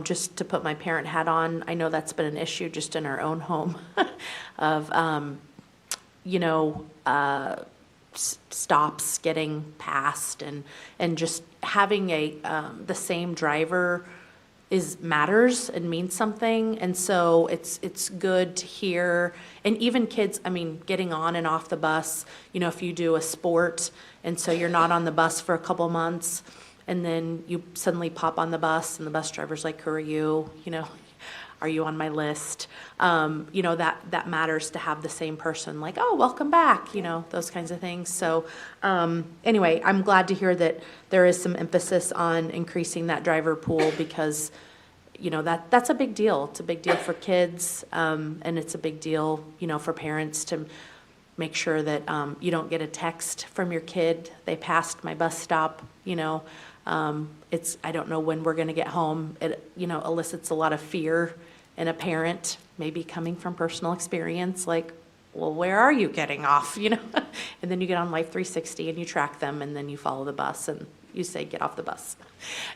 Just to put my parent hat on, I know that's been an issue just in our own home of, stops getting passed and just having the same driver matters and means something. And so it's good to hear, and even kids, getting on and off the bus, if you do a sport and so you're not on the bus for a couple months and then you suddenly pop on the bus and the bus driver's like, who are you? Are you on my list? That matters to have the same person like, oh, welcome back, those kinds of things. So anyway, I'm glad to hear that there is some emphasis on increasing that driver pool because, that's a big deal. It's a big deal for kids, and it's a big deal, for parents to make sure that you don't get a text from your kid, they passed my bus stop, I don't know when we're going to get home. It, elicits a lot of fear in a parent, maybe coming from personal experience, like, well, where are you getting off, And then you get on Life 360 and you track them and then you follow the bus and you say, get off the bus.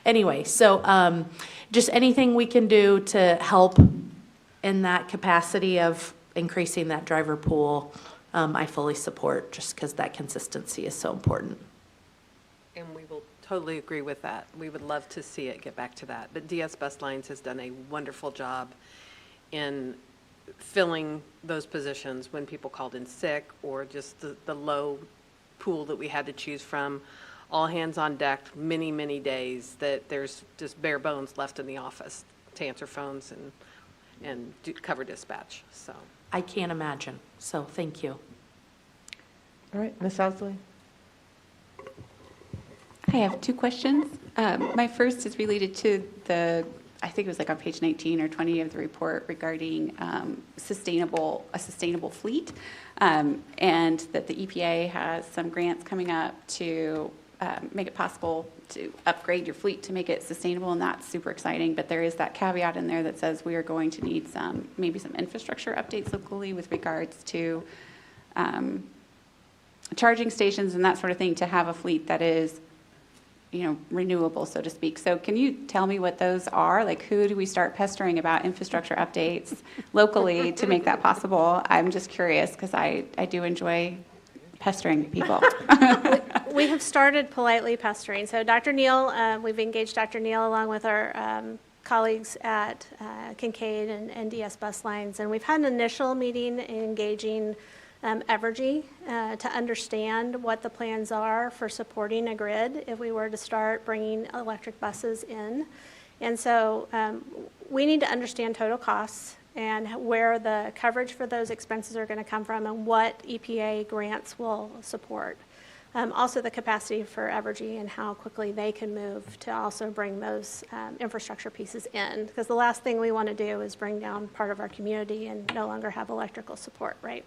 Anyway, so just anything we can do to help in that capacity of increasing that driver pool, I fully support just because that consistency is so important. And we will totally agree with that. We would love to see it get back to that. But DS Bus Lines has done a wonderful job in filling those positions when people called in sick or just the low pool that we had to choose from. All hands on deck, many, many days that there's just bare bones left in the office to answer phones and cover dispatch. So I can't imagine. So thank you. All right, Ms. Outlay. I have two questions. My first is related to I think it was like on page 19 or 20 of the report regarding a sustainable fleet, and that the EPA has some grants coming up to make it possible to upgrade your fleet to make it sustainable, and that's super exciting. But there is that caveat in there that says we are going to need maybe some infrastructure updates locally with regards to charging stations and that sort of thing to have a fleet that is, renewable, so to speak. So can you tell me what those are? Like, who do we start pestering about infrastructure updates locally to make that possible? I'm just curious because I do enjoy pestering people. We have started politely pestering. So Dr. Neal, we've engaged Dr. Neal along with our colleagues at Kincaid and DS Bus Lines, and we've had an initial meeting engaging Evergy to understand what the plans are for supporting a grid if we were to start bringing electric buses in. And so we need to understand total costs and where the coverage for those expenses are going to come from and what EPA grants will support. Also the capacity for Evergy and how quickly they can move to also bring those infrastructure pieces in. Because the last thing we want to do is bring down part of our community and no longer have electrical support, right?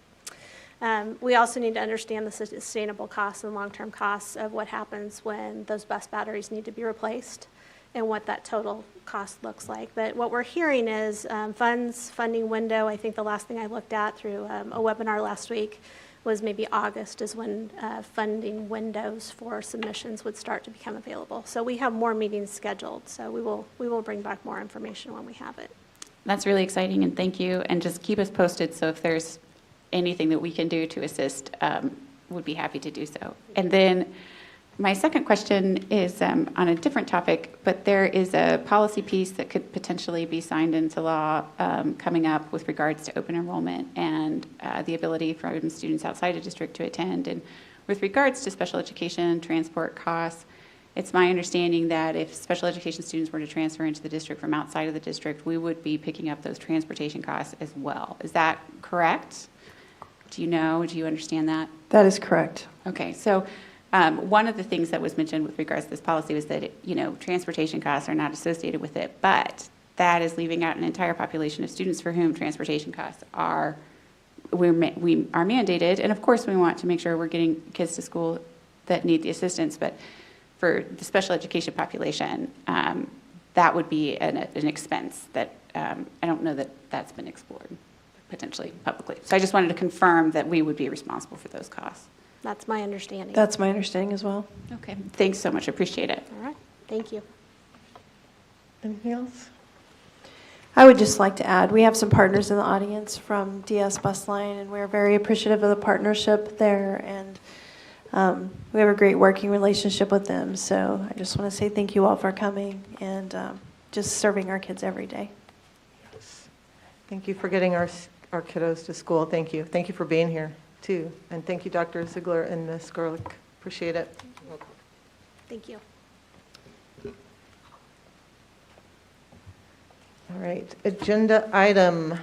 We also need to understand the sustainable costs and long-term costs of what happens when those bus batteries need to be replaced and what that total cost looks like. But what we're hearing is funding window. I think the last thing I looked at through a webinar last week was maybe August is when funding windows for submissions would start to become available. So we have more meetings scheduled. So we will bring back more information when we have it. That's really exciting, and thank you. And just keep us posted. So if there's anything that we can do to assist, would be happy to do so. And then my second question is on a different topic, but there is a policy piece that could potentially be signed into law coming up with regards to open enrollment and the ability for students outside a district to attend. And with regards to special education, transport costs, it's my understanding that if special education students were to transfer into the district from outside of the district, we would be picking up those transportation costs as well. Is that correct? Do you understand that? That is correct. Okay, so one of the things that was mentioned with regards to this policy was that, transportation costs are not associated with it, but that is leaving out an entire population of students for whom transportation costs are mandated. And of course, we want to make sure we're getting kids to school that need the assistance, but for the special education population, that would be an expense that I don't know that that's been explored potentially publicly. So I just wanted to confirm that we would be responsible for those costs. That's my understanding. That's my understanding as well. Okay, thanks so much. Appreciate it. All right, thank you. Anything else? I would just like to add, we have some partners in the audience from DS Bus Line, and we're very appreciative of the partnership there, and we have a great working relationship with them. So I just want to say thank you all for coming and just serving our kids every day. Yes. Thank you for getting our kiddos to school. Thank you. Thank you for being here, too. And thank you, Dr. Ziegler and Ms. Gerlich. Appreciate it. Thank you. All right, agenda item.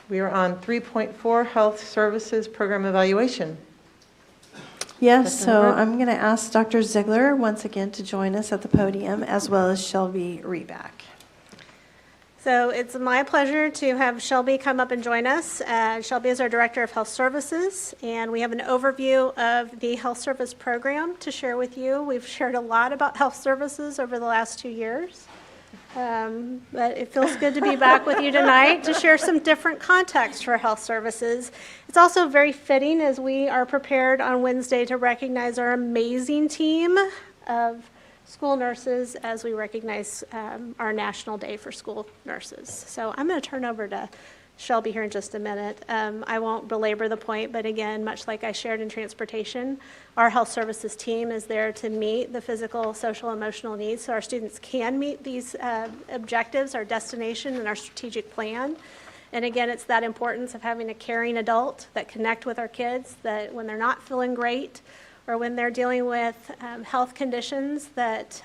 We are on 3.4, Health Services Program Evaluation. Yes, so I'm going to ask Dr. Ziegler once again to join us at the podium, as well as Shelby Reback. So it's my pleasure to have Shelby come up and join us. Shelby is our Director of Health Services, and we have an overview of the health service program to share with you. We've shared a lot about health services over the last 2 years, but it feels good to be back with you tonight to share some different context for health services. It's also very fitting as we are prepared on Wednesday to recognize our amazing team of school nurses as we recognize our National Day for School Nurses. So I'm going to turn over to Shelby here in just a minute. I won't belabor the point, but again, much like I shared in transportation, our health services team is there to meet the physical, social, emotional needs so our students can meet these objectives, our destination, and our strategic plan. And again, it's that importance of having a caring adult that connect with our kids, that when they're not feeling great or when they're dealing with health conditions that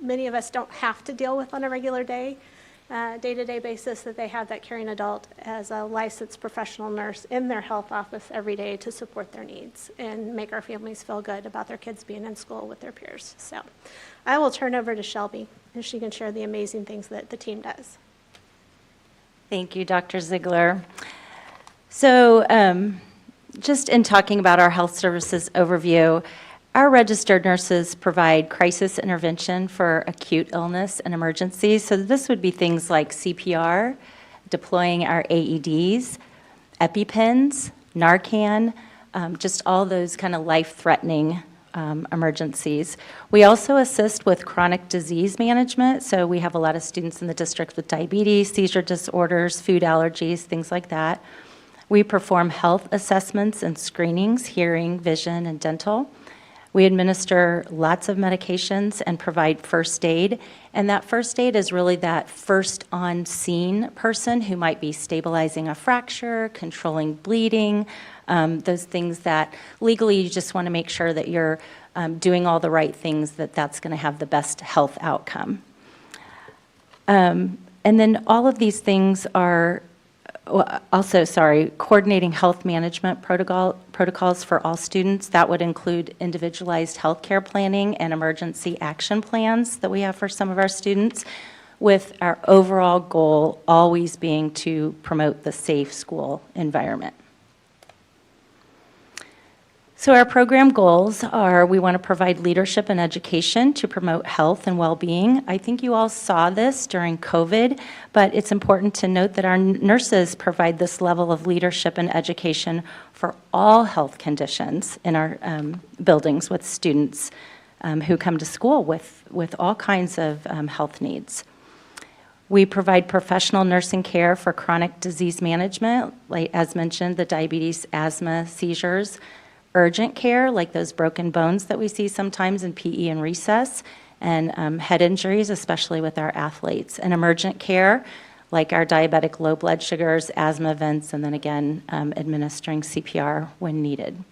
many of us don't have to deal with on a regular day-to-day basis, that they have that caring adult as a licensed professional nurse in their health office every day to support their needs and make our families feel good about their kids being in school with their peers. So I will turn over to Shelby, and she can share the amazing things that the team does. Thank you, Dr. Ziegler. So just in talking about our health services overview, our registered nurses provide crisis intervention for acute illness and emergencies. So this would be things like CPR, deploying our AEDs, EpiPens, Narcan, just all those kind of life-threatening emergencies. We also assist with chronic disease management. So we have a lot of students in the district with diabetes, seizure disorders, food allergies, things like that. We perform health assessments and screenings, hearing, vision, and dental. We administer lots of medications and provide first aid. And that first aid is really that first on-scene person who might be stabilizing a fracture, controlling bleeding, those things that legally you just want to make sure that you're doing all the right things, that's going to have the best health outcome. And then all of these things are also, coordinating health management protocols for all students. That would include individualized healthcare planning and emergency action plans that we have for some of our students, with our overall goal always being to promote the safe school environment. So our program goals are, we want to provide leadership and education to promote health and well-being. I think you all saw this during COVID, but it's important to note that our nurses provide this level of leadership and education for all health conditions in our buildings with students who come to school with all kinds of health needs. We provide professional nursing care for chronic disease management, like as mentioned, the diabetes, asthma, seizures, urgent care, like those broken bones that we see sometimes in PE and recess, and head injuries, especially with our athletes. And emergent care, like our diabetic low blood sugars, asthma events, and then again, administering CPR when needed.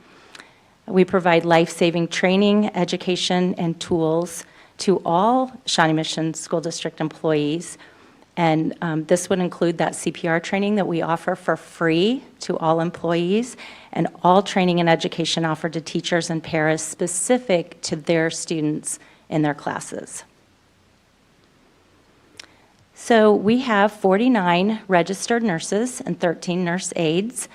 We provide life-saving training, education, and tools to all Shawnee Mission School District employees. And this would include that CPR training that we offer for free to all employees, and all training and education offered to teachers and paras specific to their students in their classes. So we have 49 registered nurses and 13 nurse aides.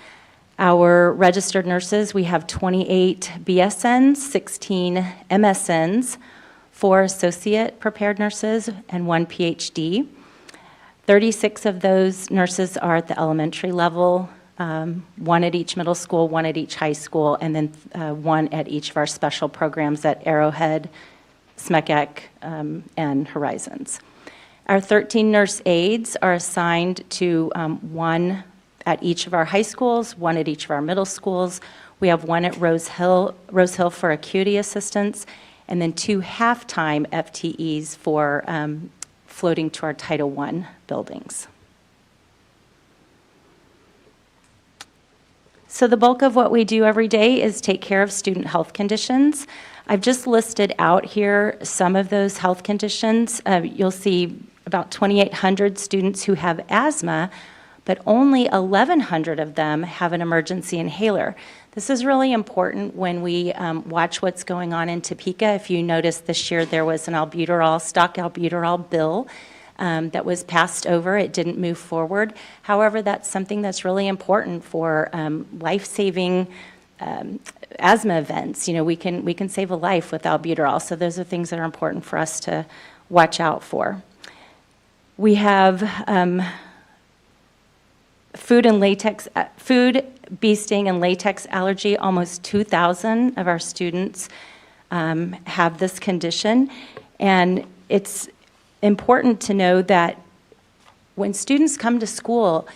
Our registered nurses, we have 28 BSNs, 16 MSNs, 4 associate prepared nurses, and 1 PhD. 36 of those nurses are at the elementary level, 1 at each middle school, 1 at each high school, and then 1 at each of our special programs at Arrowhead, SMECEC, and Horizons. Our 13 nurse aides are assigned to 1 at each of our high schools, 1 at each of our middle schools. We have 1 at Rose Hill for acuity assistance, and then 2 half-time FTEs for floating to our Title I buildings. So the bulk of what we do every day is take care of student health conditions. I've just listed out here some of those health conditions. You'll see about 2,800 students who have asthma, but only 1,100 of them have an emergency inhaler. This is really important when we watch what's going on in Topeka. If you notice this year, there was an stock albuterol bill that was passed over. It didn't move forward. However, that's something that's really important for life-saving asthma events. You know, we can save a life with albuterol. So those are things that are important for us to watch out for. We have food, bee sting, and latex allergy. Almost 2,000 of our students have this condition, and it's important to know that when students come to school,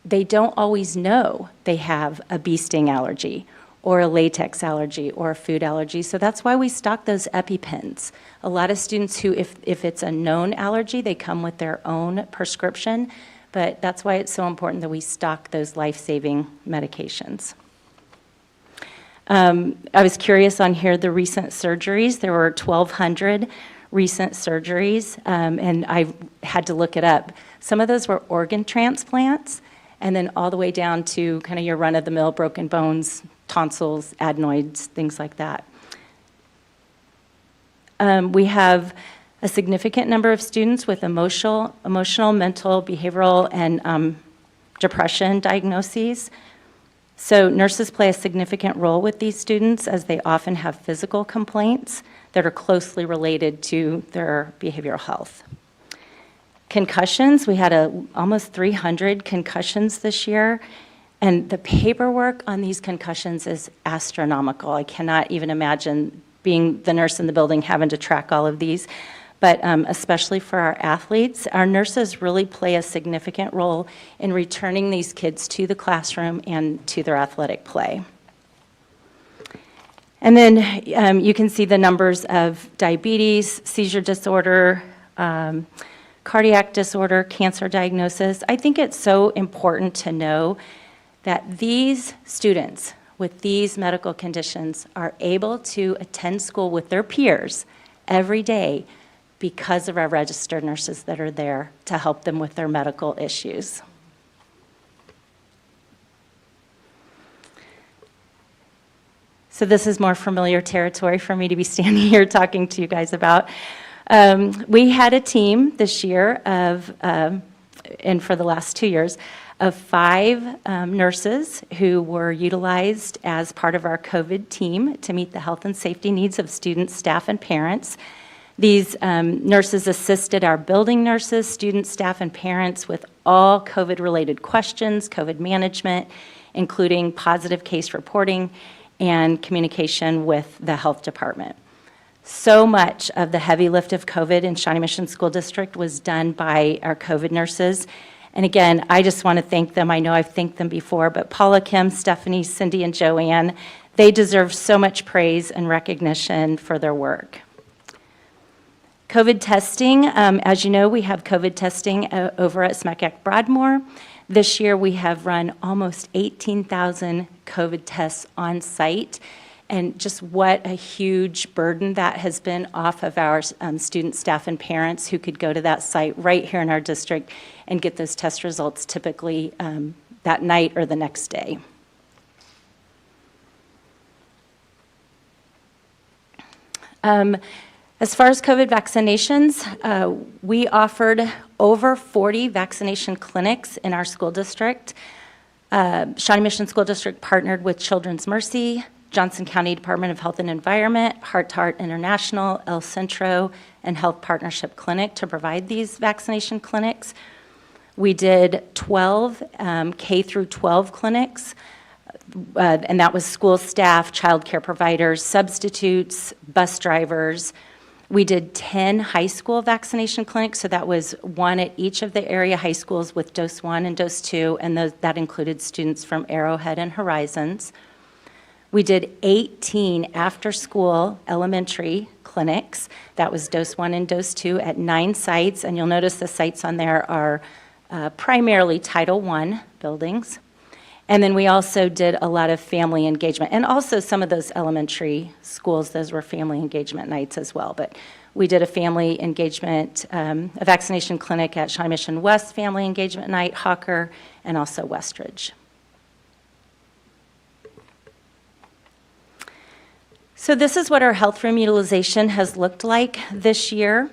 they don't always know they have a bee sting allergy or a latex allergy or a food allergy. So that's why we stock those EpiPens. A lot of students who, if it's a known allergy, they come with their own prescription, but that's why it's so important that we stock those life-saving medications. I was curious on here, the recent surgeries. There were 1,200 recent surgeries, and I had to look it up. Some of those were organ transplants, and then all the way down to kind of your run-of-the-mill broken bones, tonsils, adenoids, things like that. We have a significant number of students with emotional, mental, behavioral, and depression diagnoses. So nurses play a significant role with these students as they often have physical complaints that are closely related to their behavioral health. Concussions, we had almost 300 concussions this year, and the paperwork on these concussions is astronomical. I cannot even imagine being the nurse in the building having to track all of these. But especially for our athletes, our nurses really play a significant role in returning these kids to the classroom and to their athletic play. And then you can see the numbers of diabetes, seizure disorder, cardiac disorder, cancer diagnosis. I think it's so important to know that these students with these medical conditions are able to attend school with their peers every day because of our registered nurses that are there to help them with their medical issues. So this is more familiar territory for me to be standing here talking to you guys about. We had a team this year of, and for the last 2 years, of 5 nurses who were utilized as part of our COVID team to meet the health and safety needs of students, staff, and parents. These nurses assisted our building nurses, students, staff, and parents with all COVID-related questions, COVID management, including positive case reporting and communication with the health department. So much of the heavy lift of COVID in Shawnee Mission School District was done by our COVID nurses. And again, I just want to thank them. I know I've thanked them before, but Paula, Kim, Stephanie, Cindy, and Joanne, they deserve so much praise and recognition for their work. COVID testing, as you know, we have COVID testing over at SMECAC Broadmoor. This year we have run almost 18,000 COVID tests on site, and just what a huge burden that has been off of our students, staff, and parents who could go to that site right here in our district and get those test results typically that night or the next day. As far as COVID vaccinations, we offered over 40 vaccination clinics in our school district. Shawnee Mission School District partnered with Children's Mercy, Johnson County Department of Health and Environment, Heart to Heart International, El Centro, and Health Partnership Clinic to provide these vaccination clinics. We did 12 K through 12 clinics, and that was school staff, child care providers, substitutes, bus drivers. We did 10 high school vaccination clinics, so that was one at each of the area high schools with dose 1 and dose 2, and that included students from Arrowhead and Horizons. We did 18 after-school elementary clinics. That was dose 1 and dose 2 at 9 sites, and you'll notice the sites on there are primarily Title I buildings. And then we also did a lot of family engagement, and also some of those elementary schools, those were family engagement nights as well. But we did a family engagement, a vaccination clinic at Shawnee Mission West Family Engagement Night, Hawker, and also Westridge. So this is what our health room utilization has looked like this year.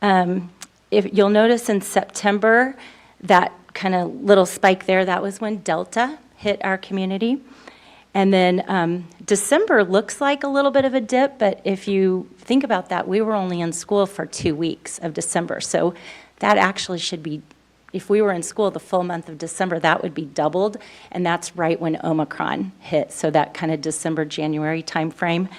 If you'll notice in September, that kind of little spike there, that was when Delta hit our community. And then December looks like a little bit of a dip, but if you think about that, we were only in school for 2 weeks of December. So that actually should be, if we were in school the full month of December, that would be doubled. And that's right when Omicron hit. So that kind of December, January timeframe.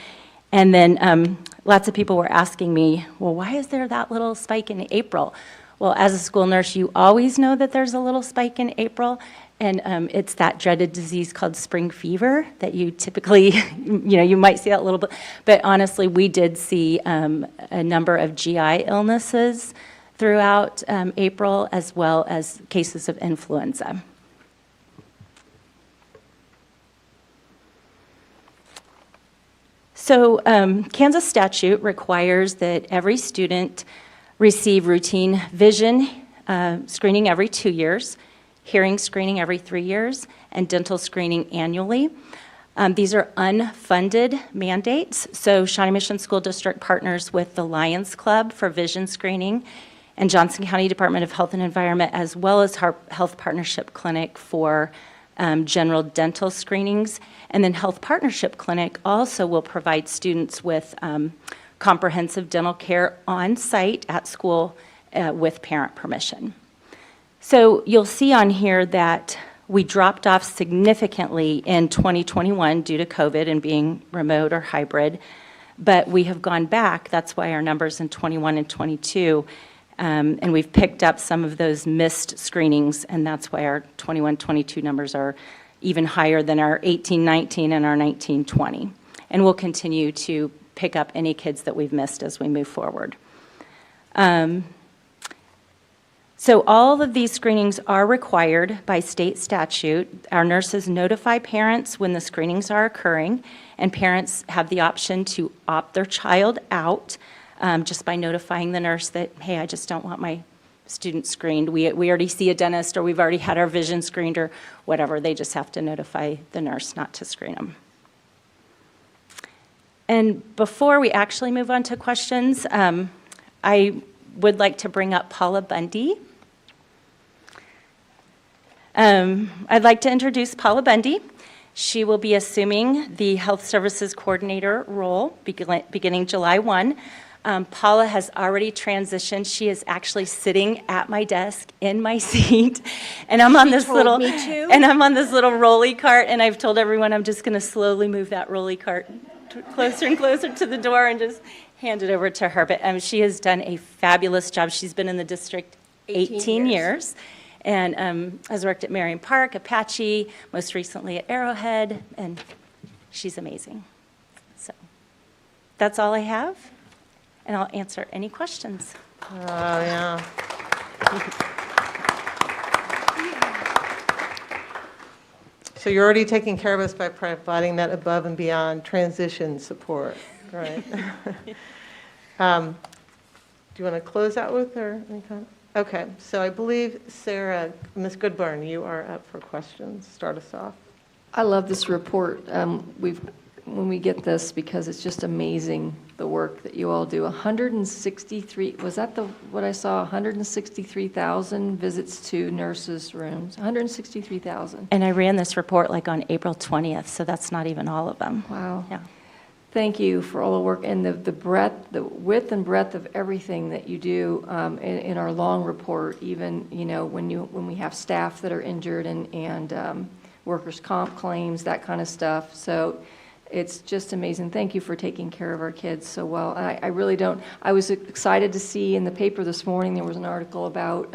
And then lots of people were asking me, well, why is there that little spike in April? Well, as a school nurse, you always know that there's a little spike in April, And it's that dreaded disease called spring fever that you typically, you might see that a little bit. But honestly, we did see a number of GI illnesses throughout April, as well as cases of influenza. So Kansas statute requires that every student receive routine vision screening every 2 years, hearing screening every 3 years, and dental screening annually. These are unfunded mandates. So Shawnee Mission School District partners with the Lions Club for vision screening and Johnson County Department of Health and Environment, as well as Health Partnership Clinic for general dental screenings. And then Health Partnership Clinic also will provide students with comprehensive dental care on site at school with parent permission. So you'll see on here that we dropped off significantly in 2021 due to COVID and being remote or hybrid, but we have gone back. That's why our numbers in 21 and 22, and we've picked up some of those missed screenings, and that's why our 21-22 numbers are even higher than our 18-19 and our 19-20. And we'll continue to pick up any kids that we've missed as we move forward. So all of these screenings are required by state statute. Our nurses notify parents when the screenings are occurring, and parents have the option to opt their child out just by notifying the nurse that, hey, I just don't want my student screened. We already see a dentist, or we've already had our vision screened, or whatever. They just have to notify the nurse not to screen them. And before we actually move on to questions, I would like to bring up Paula Bundy. I'd like to introduce Paula Bundy. She will be assuming the Health Services Coordinator role beginning July 1. Paula has already transitioned. She is actually sitting at my desk in my seat, and I'm on this little rolly cart. And I've told everyone I'm just going to slowly move that rolly cart closer and closer to the door and just hand it over to her. But she has done a fabulous job. She's been in the district 18 years. And has worked at Marion Park, Apache, most recently at Arrowhead, and she's amazing. So that's all I have, and I'll answer any questions. Oh, yeah. So you're already taking care of us by providing that above and beyond transition support, right? Do you want to close out with or any comment? Okay, so I believe, Sarah, Ms. Goodburn, you are up for questions. Start us off. I love this report. When we get this, because it's just amazing, the work that you all do. 163, was that what I saw? 163,000 visits to nurses' rooms. 163,000. And I ran this report like on April 20th, so that's not even all of them. Wow. Yeah. Thank you for all the work and the breadth, the width and breadth of everything that you do in our long report. Even when we have staff that are injured and workers' comp claims, that kind of stuff. So it's just amazing. Thank you for taking care of our kids so well. I really don't. I was excited to see in the paper this morning there was an article about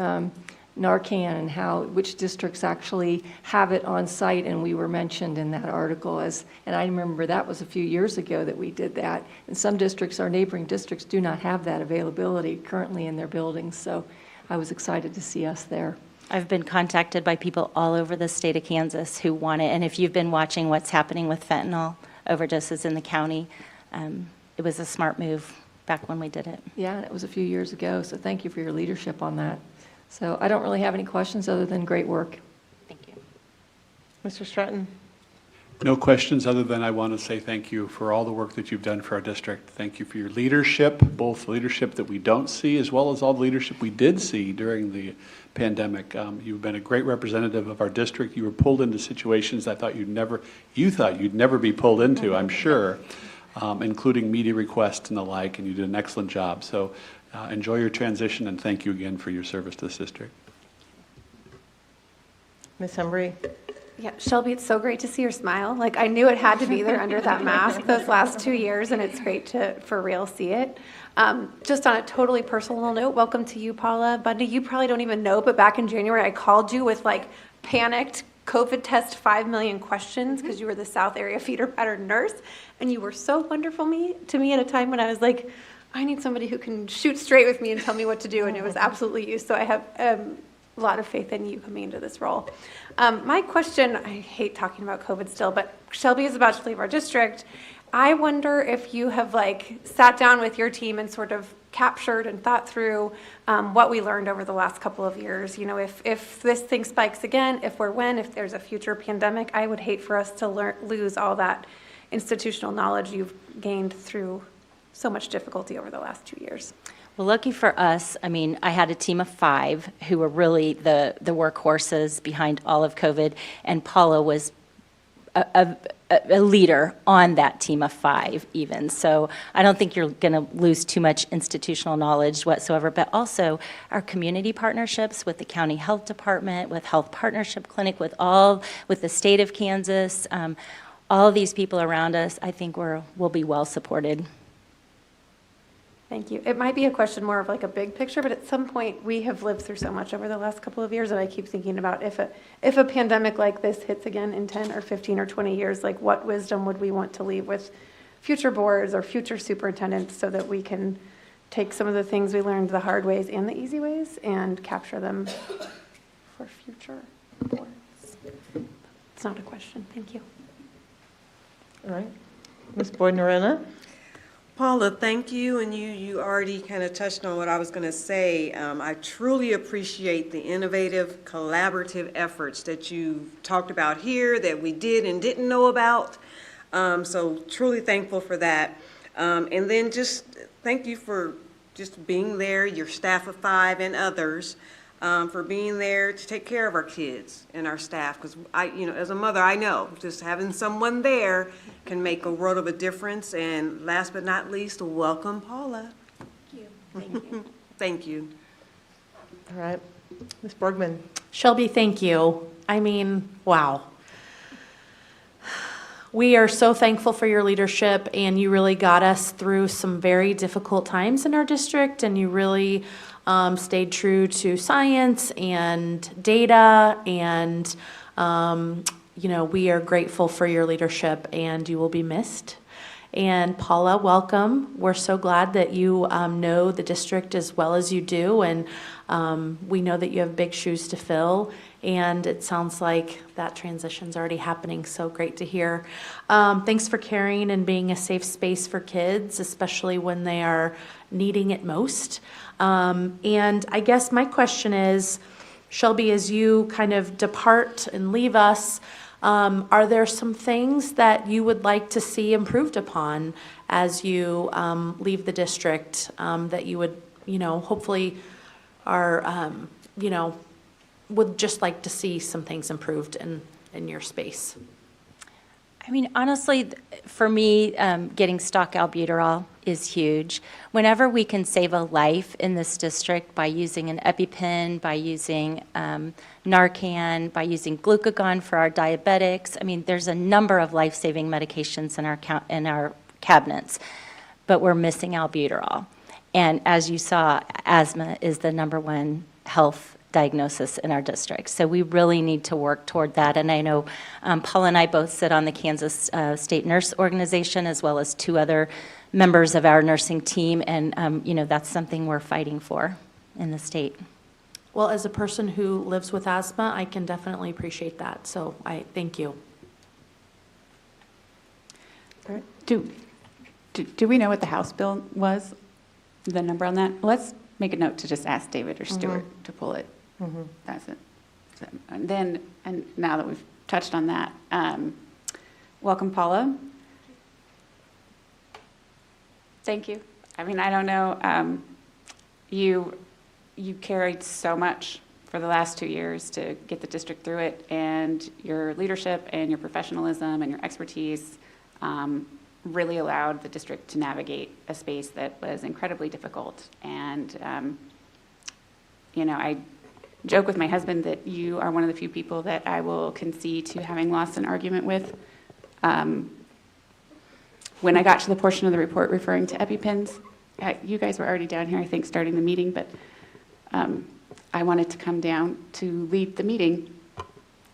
Narcan and which districts actually have it on site, and we were mentioned in that article and I remember that was a few years ago that we did that. And some districts, our neighboring districts, do not have that availability currently in their buildings, so I was excited to see us there. I've been contacted by people all over the state of Kansas who want it, and if you've been watching what's happening with fentanyl overdoses in the county, it was a smart move back when we did it. Yeah, and it was a few years ago, so thank you for your leadership on that. So I don't really have any questions other than great work. Thank you. Mr. Stratton? No questions other than I want to say thank you for all the work that you've done for our district. Thank you for your leadership, both leadership that we don't see as well as all the leadership we did see during the pandemic. You've been a great representative of our district. You were pulled into situations I thought you'd never be pulled into, I'm sure, including media requests and the like, and you did an excellent job. So enjoy your transition, and thank you again for your service to this district. Ms. Embry? Yeah, Shelby, it's so great to see your smile. Like, I knew it had to be there under that mask those last 2 years, and it's great to, for real, see it. Just on a totally personal note, welcome to you, Paula Bundy. You probably don't even know, but back in January, I called you with, like, panicked COVID test 5 million questions because you were the South Area feeder pattern nurse, and you were so wonderful to me at a time when I was like, I need somebody who can shoot straight with me and tell me what to do, and it was absolutely you. So I have a lot of faith in you coming into this role. My question, I hate talking about COVID still, but Shelby is about to leave our district. I wonder if you have sat down with your team and sort of captured and thought through what we learned over the last couple of years. You know, if this thing spikes again, if there's a future pandemic, I would hate for us to lose all that institutional knowledge you've gained through so much difficulty over the last 2 years. Well, lucky for us, I mean, I had a team of 5 who were really the workhorses behind all of COVID, and Paula was a leader on that team of 5 even. So I don't think you're going to lose too much institutional knowledge whatsoever, but also our community partnerships with the county health department, with Health Partnership Clinic, with the state of Kansas, all of these people around us, I think we'll be well supported. Thank you. It might be a question more of a big picture, but at some point we have lived through so much over the last couple of years that I keep thinking about if a pandemic like this hits again in 10 or 15 or 20 years, what wisdom would we want to leave with future boards or future superintendents so that we can take some of the things we learned the hard ways and the easy ways and capture them for future boards. It's not a question. Thank you. All right. Ms. Boyd-Norena? Paula, thank you, and you already kind of touched on what I was going to say. I truly appreciate the innovative, collaborative efforts that you talked about here that we did and didn't know about. So truly thankful for that. And then just thank you for just being there, your staff of 5 and others, for being there to take care of our kids and our staff. Because as a mother, I know just having someone there can make a world of a difference. And last but not least, welcome, Paula. Thank you. Thank you. Thank you. All right. Ms. Borgman? Shelby, thank you. I mean, wow. We are so thankful for your leadership, and you really got us through some very difficult times in our district, and you really stayed true to science and data, and we are grateful for your leadership, and you will be missed. And Paula, welcome. We're so glad that you know the district as well as you do, and we know that you have big shoes to fill, and it sounds like that transition's already happening, so great to hear. Thanks for caring and being a safe space for kids, especially when they are needing it most. And I guess my question is, Shelby, as you kind of depart and leave us, are there some things that you would like to see improved upon as you leave the district that you would, hopefully are, would just like to see some things improved in your space? I mean, honestly, for me, getting stock albuterol is huge. Whenever we can save a life in this district by using an EpiPen, by using Narcan, by using glucagon for our diabetics, I mean, there's a number of life-saving medications in our cabinets, but we're missing albuterol. And as you saw, asthma is the #1 health diagnosis in our district. So we really need to work toward that. And I know Paula and I both sit on the Kansas State Nurse Organization, as well as 2 other members of our nursing team. And, that's something we're fighting for in the state. Well, as a person who lives with asthma, I can definitely appreciate that. So I thank you. All right. Do we know what the House bill was? The number on that? Let's make a note to just ask David or Stuart to pull it. Mm-hmm. That's it. So, and now that we've touched on that, welcome, Paula. Thank you. I mean, I don't know. You carried so much for the last 2 years to get the district through it, and your leadership and your professionalism and your expertise really allowed the district to navigate a space that was incredibly difficult. And, I joke with my husband that you are one of the few people that I will concede to having lost an argument with. When I got to the portion of the report referring to EpiPens, you guys were already down here, I think, starting the meeting, but I wanted to come down to lead the meeting,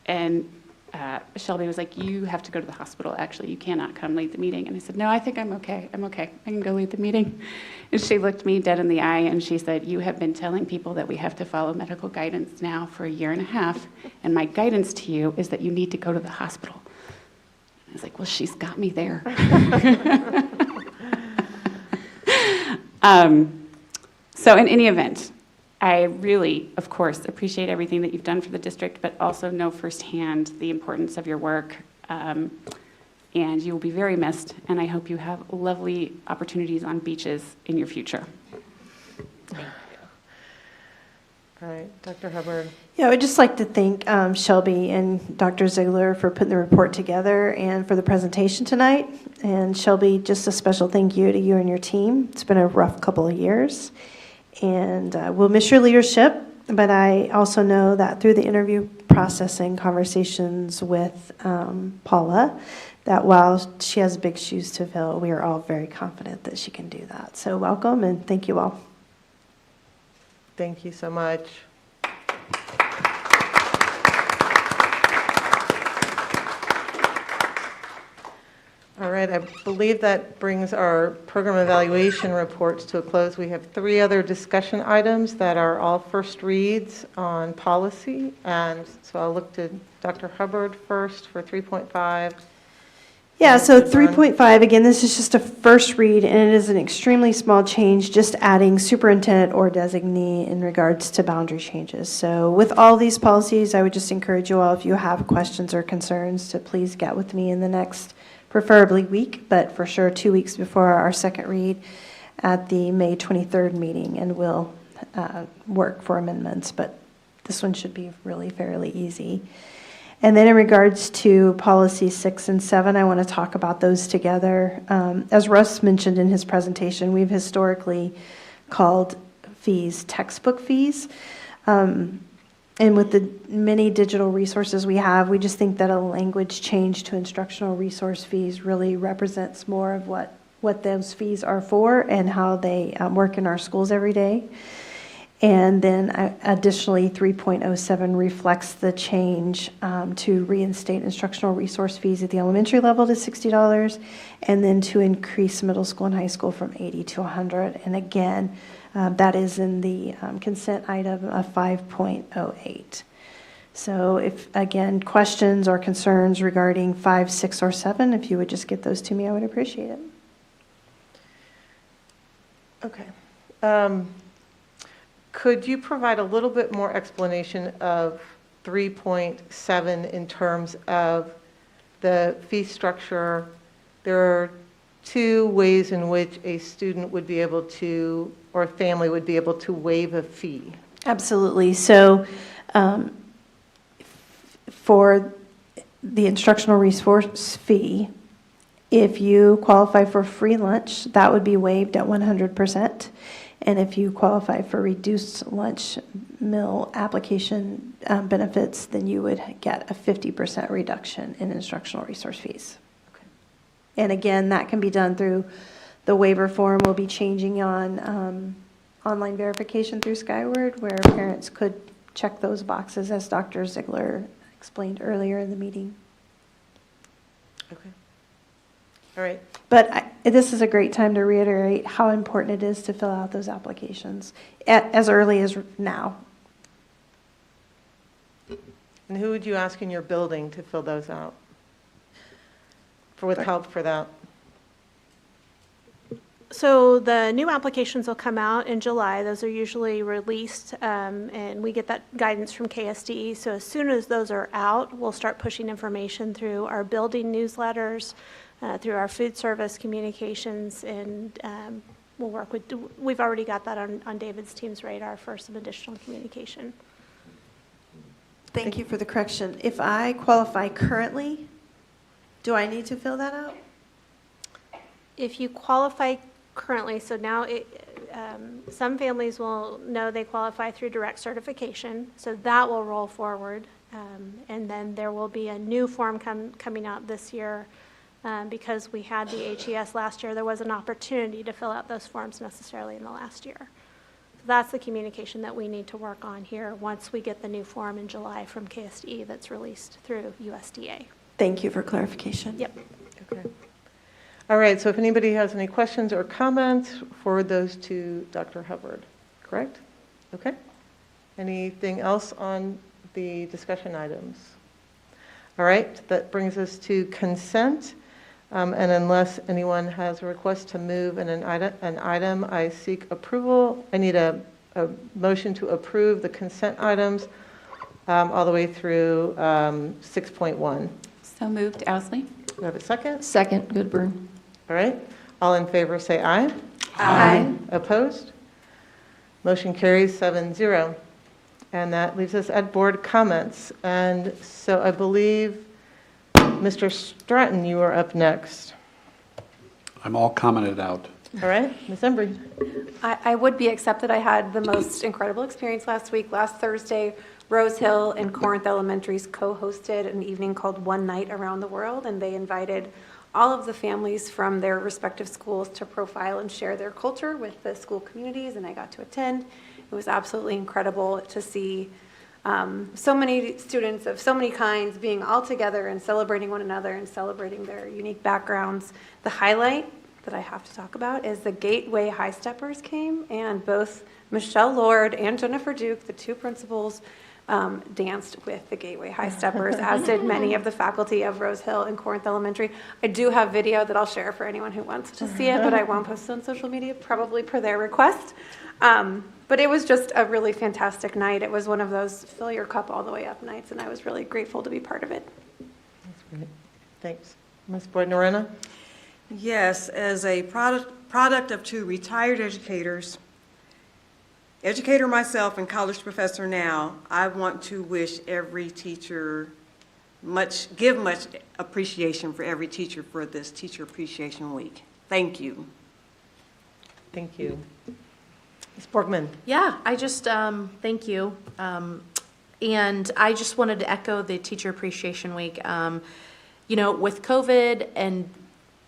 and Shelby was like, you have to go to the hospital, actually, you cannot come lead the meeting. And I said, no, I think I'm okay, I can go lead the meeting. And she looked me dead in the eye and she said, you have been telling people that we have to follow medical guidance now for 1.5 years, and my guidance to you is that you need to go to the hospital. I was like, well, she's got me there. So in any event, I really, of course, appreciate everything that you've done for the district, but also know firsthand the importance of your work. And you will be very missed, and I hope you have lovely opportunities on beaches in your future. All right, Dr. Hubbard. Yeah, I would just like to thank Shelby and Dr. Ziegler for putting the report together and for the presentation tonight. And Shelby, just a special thank you to you and your team. It's been a rough couple of years, and we'll miss your leadership. But I also know that through the interview process and conversations with Paula, that while she has big shoes to fill, we are all very confident that she can do that. So welcome, and thank you all. Thank you so much. All right, I believe that brings our program evaluation reports to a close. We have 3 other discussion items that are all first reads on policy. And so I'll look to Dr. Hubbard first for 3.5. Yeah, so 3.5, again, this is just a first read, and it is an extremely small change, just adding superintendent or designee in regards to boundary changes. So with all these policies, I would just encourage you all, if you have questions or concerns, to please get with me in the next, preferably week, but for sure 2 weeks before our second read at the May 23rd meeting, and we'll work for amendments, but this one should be really fairly easy. And then in regards to policy 6 and 7, I want to talk about those together. As Russ mentioned in his presentation, we've historically called fees textbook fees. And with the many digital resources we have, we just think that a language change to instructional resource fees really represents more of what those fees are for and how they work in our schools every day. And then additionally, 3.07 reflects the change to reinstate instructional resource fees at the elementary level to $60, and then to increase middle school and high school from 80 to 100. And again, that is in the consent item of 5.08. So if, again, questions or concerns regarding 5, 6, or 7, if you would just get those to me, I would appreciate it. Okay. Could you provide a little bit more explanation of 3.7 in terms of the fee structure? There are 2 ways in which a student would be able to, or a family would be able to waive a fee. Absolutely. So for the instructional resource fee, if you qualify for free lunch, that would be waived at 100%. And if you qualify for reduced lunch meal application benefits, then you would get a 50% reduction in instructional resource fees. Okay. And again, that can be done through the waiver form. We'll be changing on online verification through Skyward, where parents could check those boxes, as Dr. Ziegler explained earlier in the meeting. Okay. All right. But this is a great time to reiterate how important it is to fill out those applications as early as now. And who would you ask in your building to fill those out? With help for that? So the new applications will come out in July. Those are usually released, and we get that guidance from KSDE. So as soon as those are out, we'll start pushing information through our building newsletters, through our food service communications, and we'll work with, we've already got that on David's team's radar for some additional communication. Thank you for the correction. If I qualify currently, do I need to fill that out? If you qualify currently, so now some families will know they qualify through direct certification, so that will roll forward. And then there will be a new form coming out this year. Because we had the HES last year, there was an opportunity to fill out those forms necessarily in the last year. that's the communication that we need to work on here once we get the new form in July from KSDE that's released through USDA. Thank you for clarification. Yep. Okay. All right, so if anybody has any questions or comments, forward those to Dr. Hubbard, correct? Okay. Anything else on the discussion items? All right, that brings us to consent. And unless anyone has a request to move an item, I seek approval. I need a motion to approve the consent items all the way through 6.1. So moved, Outlay. Do I have a second? Second, Goodburn. All right. All in favor say aye. Aye. Opposed? Motion carries 7-0. And that leaves us at board comments. And so I believe, Mr. Stratton, you are up next. I'm all commented out. All right, Ms. Embry. I would be, except that I had the most incredible experience last week. Last Thursday, Rose Hill and Corinth Elementaries co-hosted an evening called One Night Around the World, and they invited all of the families from their respective schools to profile and share their culture with the school communities, and I got to attend. It was absolutely incredible to see so many students of so many kinds being all together and celebrating one another and celebrating their unique backgrounds. The highlight that I have to talk about is the Gateway High Steppers came, and both Michelle Lord and Jennifer Duke, the two principals, danced with the Gateway High Steppers, as did many of the faculty of Rose Hill and Corinth Elementary. I do have video that I'll share for anyone who wants to see it, but I won't post it on social media, probably per their request. But it was just a really fantastic night. It was one of those fill your cup all the way up nights, and I was really grateful to be part of it. That's great. Thanks. Ms. Boyd-Norena? Yes, as a product of two retired educators, educator myself and college professor now, I want to wish every teacher give much appreciation for every teacher for this Teacher Appreciation Week. Thank you. Thank you. Ms. Borgman? Yeah, I just, thank you. And I just wanted to echo the Teacher Appreciation Week. You know, with COVID and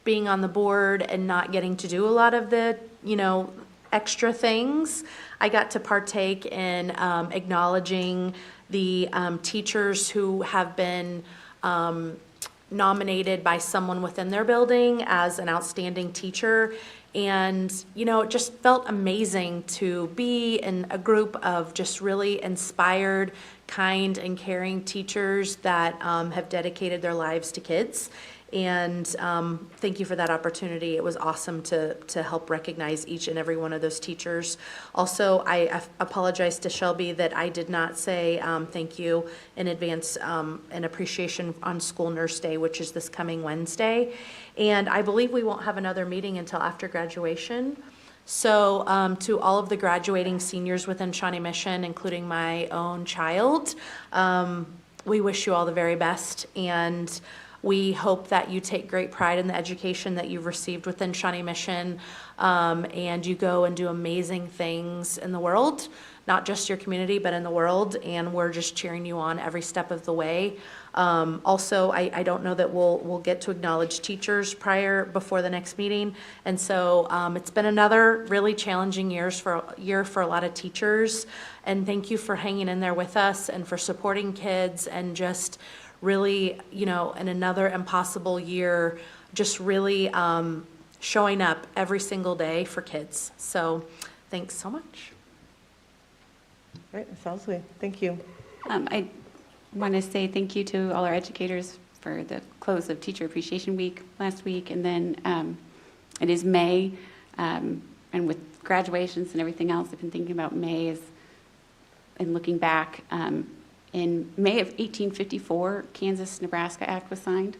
being on the board and not getting to do a lot of the, you know, extra things, I got to partake in acknowledging the teachers who have been nominated by someone within their building as an outstanding teacher. And, you know, it just felt amazing to be in a group of just really inspired, kind, and caring teachers that have dedicated their lives to kids. And thank you for that opportunity. It was awesome to help recognize each and every one of those teachers. Also, I apologize to Shelby that I did not say thank you in advance and appreciation on School Nurse Day, which is this coming Wednesday. And I believe we won't have another meeting until after graduation. So to all of the graduating seniors within Shawnee Mission, including my own child, we wish you all the very best. And we hope that you take great pride in the education that you've received within Shawnee Mission, and you go and do amazing things in the world, not just your community, but in the world, and we're just cheering you on every step of the way. Also, I don't know that we'll get to acknowledge teachers before the next meeting, and so it's been another really challenging year for a lot of teachers, and thank you for hanging in there with us and for supporting kids and just really, you know, in another impossible year, just really showing up every single day for kids. So thanks so much. Great, Ms. Ousley, thank you. I want to say thank you to all our educators for the close of Teacher Appreciation Week last week. And then it is May, and with graduations and everything else, I've been thinking about May and looking back. In May of 1854, Kansas-Nebraska Act was signed,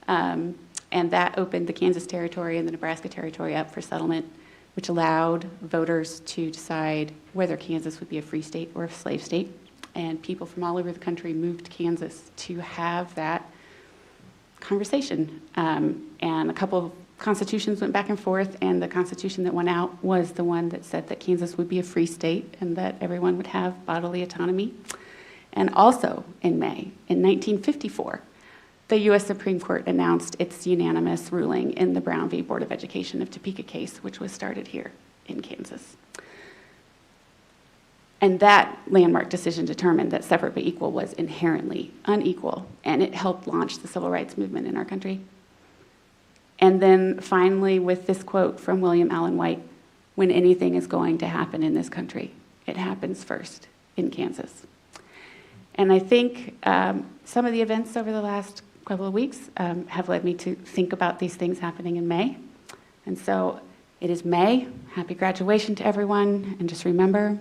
and that opened the Kansas Territory and the Nebraska Territory up for settlement, which allowed voters to decide whether Kansas would be a free state or a slave state. And people from all over the country moved to Kansas to have that conversation. And a couple of constitutions went back and forth, and the constitution that went out was the one that said that Kansas would be a free state and that everyone would have bodily autonomy. And also in May, in 1954, the U.S. Supreme Court announced its unanimous ruling in the Brown v. Board of Education of Topeka case, which was started here in Kansas. And that landmark decision determined that separate but equal was inherently unequal, and it helped launch the civil rights movement in our country. And then finally, with this quote from William Allen White, when anything is going to happen in this country, it happens first in Kansas. And I think some of the events over the last couple of weeks have led me to think about these things happening in May. And so it is May. Happy graduation to everyone. And just remember,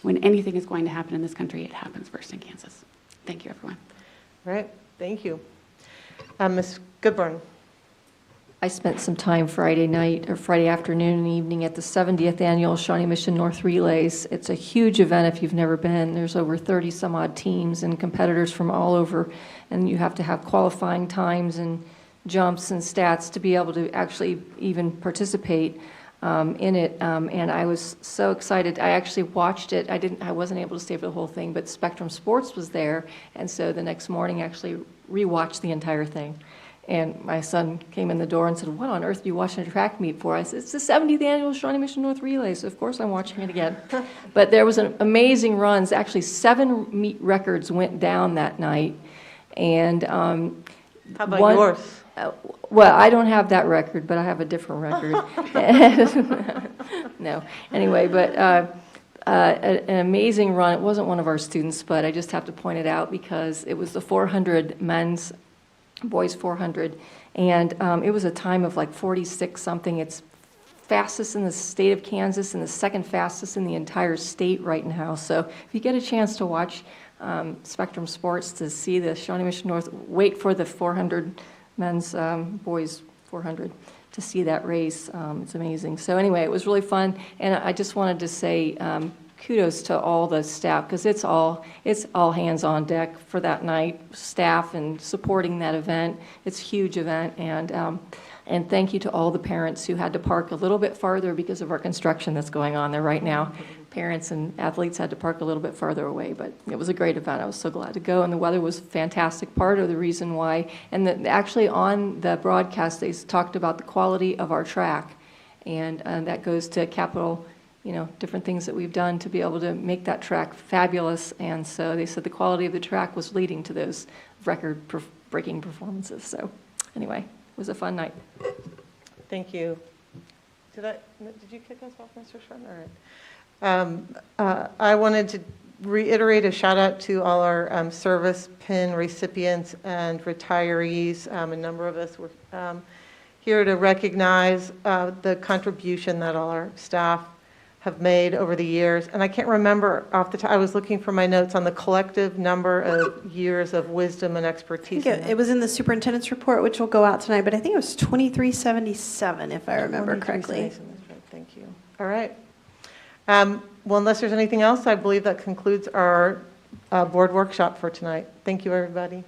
when anything is going to happen in this country, it happens first in Kansas. Thank you, everyone. All right, thank you. Ms. Goodburn. I spent some time Friday night or Friday afternoon and evening at the 70th annual Shawnee Mission North Relays. It's a huge event if you've never been. There's over 30 some odd teams and competitors from all over, and you have to have qualifying times and jumps and stats to be able to actually even participate in it. And I was so excited. I actually watched it. I wasn't able to stay for the whole thing, but Spectrum Sports was there, and so the next morning I actually rewatched the entire thing. And my son came in the door and said, "What on earth are you watching a track meet for?" I said, "It's the 70th annual Shawnee Mission North Relay, so of course I'm watching it again." But there was an amazing runs. Actually, 7 meet records went down that night. And how about yours? Well, I don't have that record, but I have a different record. No. Anyway, but an amazing run. It wasn't one of our students, but I just have to point it out because it was the 400 men's, boys 400, and it was a time of like 46 something. It's fastest in the state of Kansas and the second fastest in the entire state right now. So if you get a chance to watch Spectrum Sports to see the Shawnee Mission North, wait for the 400 men's, boys 400 to see that race. It's amazing. So anyway, it was really fun, and I just wanted to say kudos to all the staff, because it's all hands on deck for that night, staff and supporting that event. It's a huge event, and thank you to all the parents who had to park a little bit farther because of our construction that's going on there right now. Parents and athletes had to park a little bit farther away, but it was a great event. I was so glad to go, and the weather was fantastic. Part of the reason why, and actually on the broadcast, they talked about the quality of our track, and that goes to capital, different things that we've done to be able to make that track fabulous. And so they said the quality of the track was leading to those record-breaking performances. So anyway, it was a fun night. Thank you. Did you kick us off, Mr. Shawn? All right. I wanted to reiterate a shout out to all our service pin recipients and retirees. A number of us were here to recognize the contribution that all our staff have made over the years. And I can't remember off the top, I was looking for my notes on the collective number of years of wisdom and expertise. It was in the superintendent's report, which will go out tonight, but I think it was 2377, if I remember correctly. That's right. Thank you. All right. Well, unless there's anything else, I believe that concludes our board workshop for tonight. Thank you, everybody.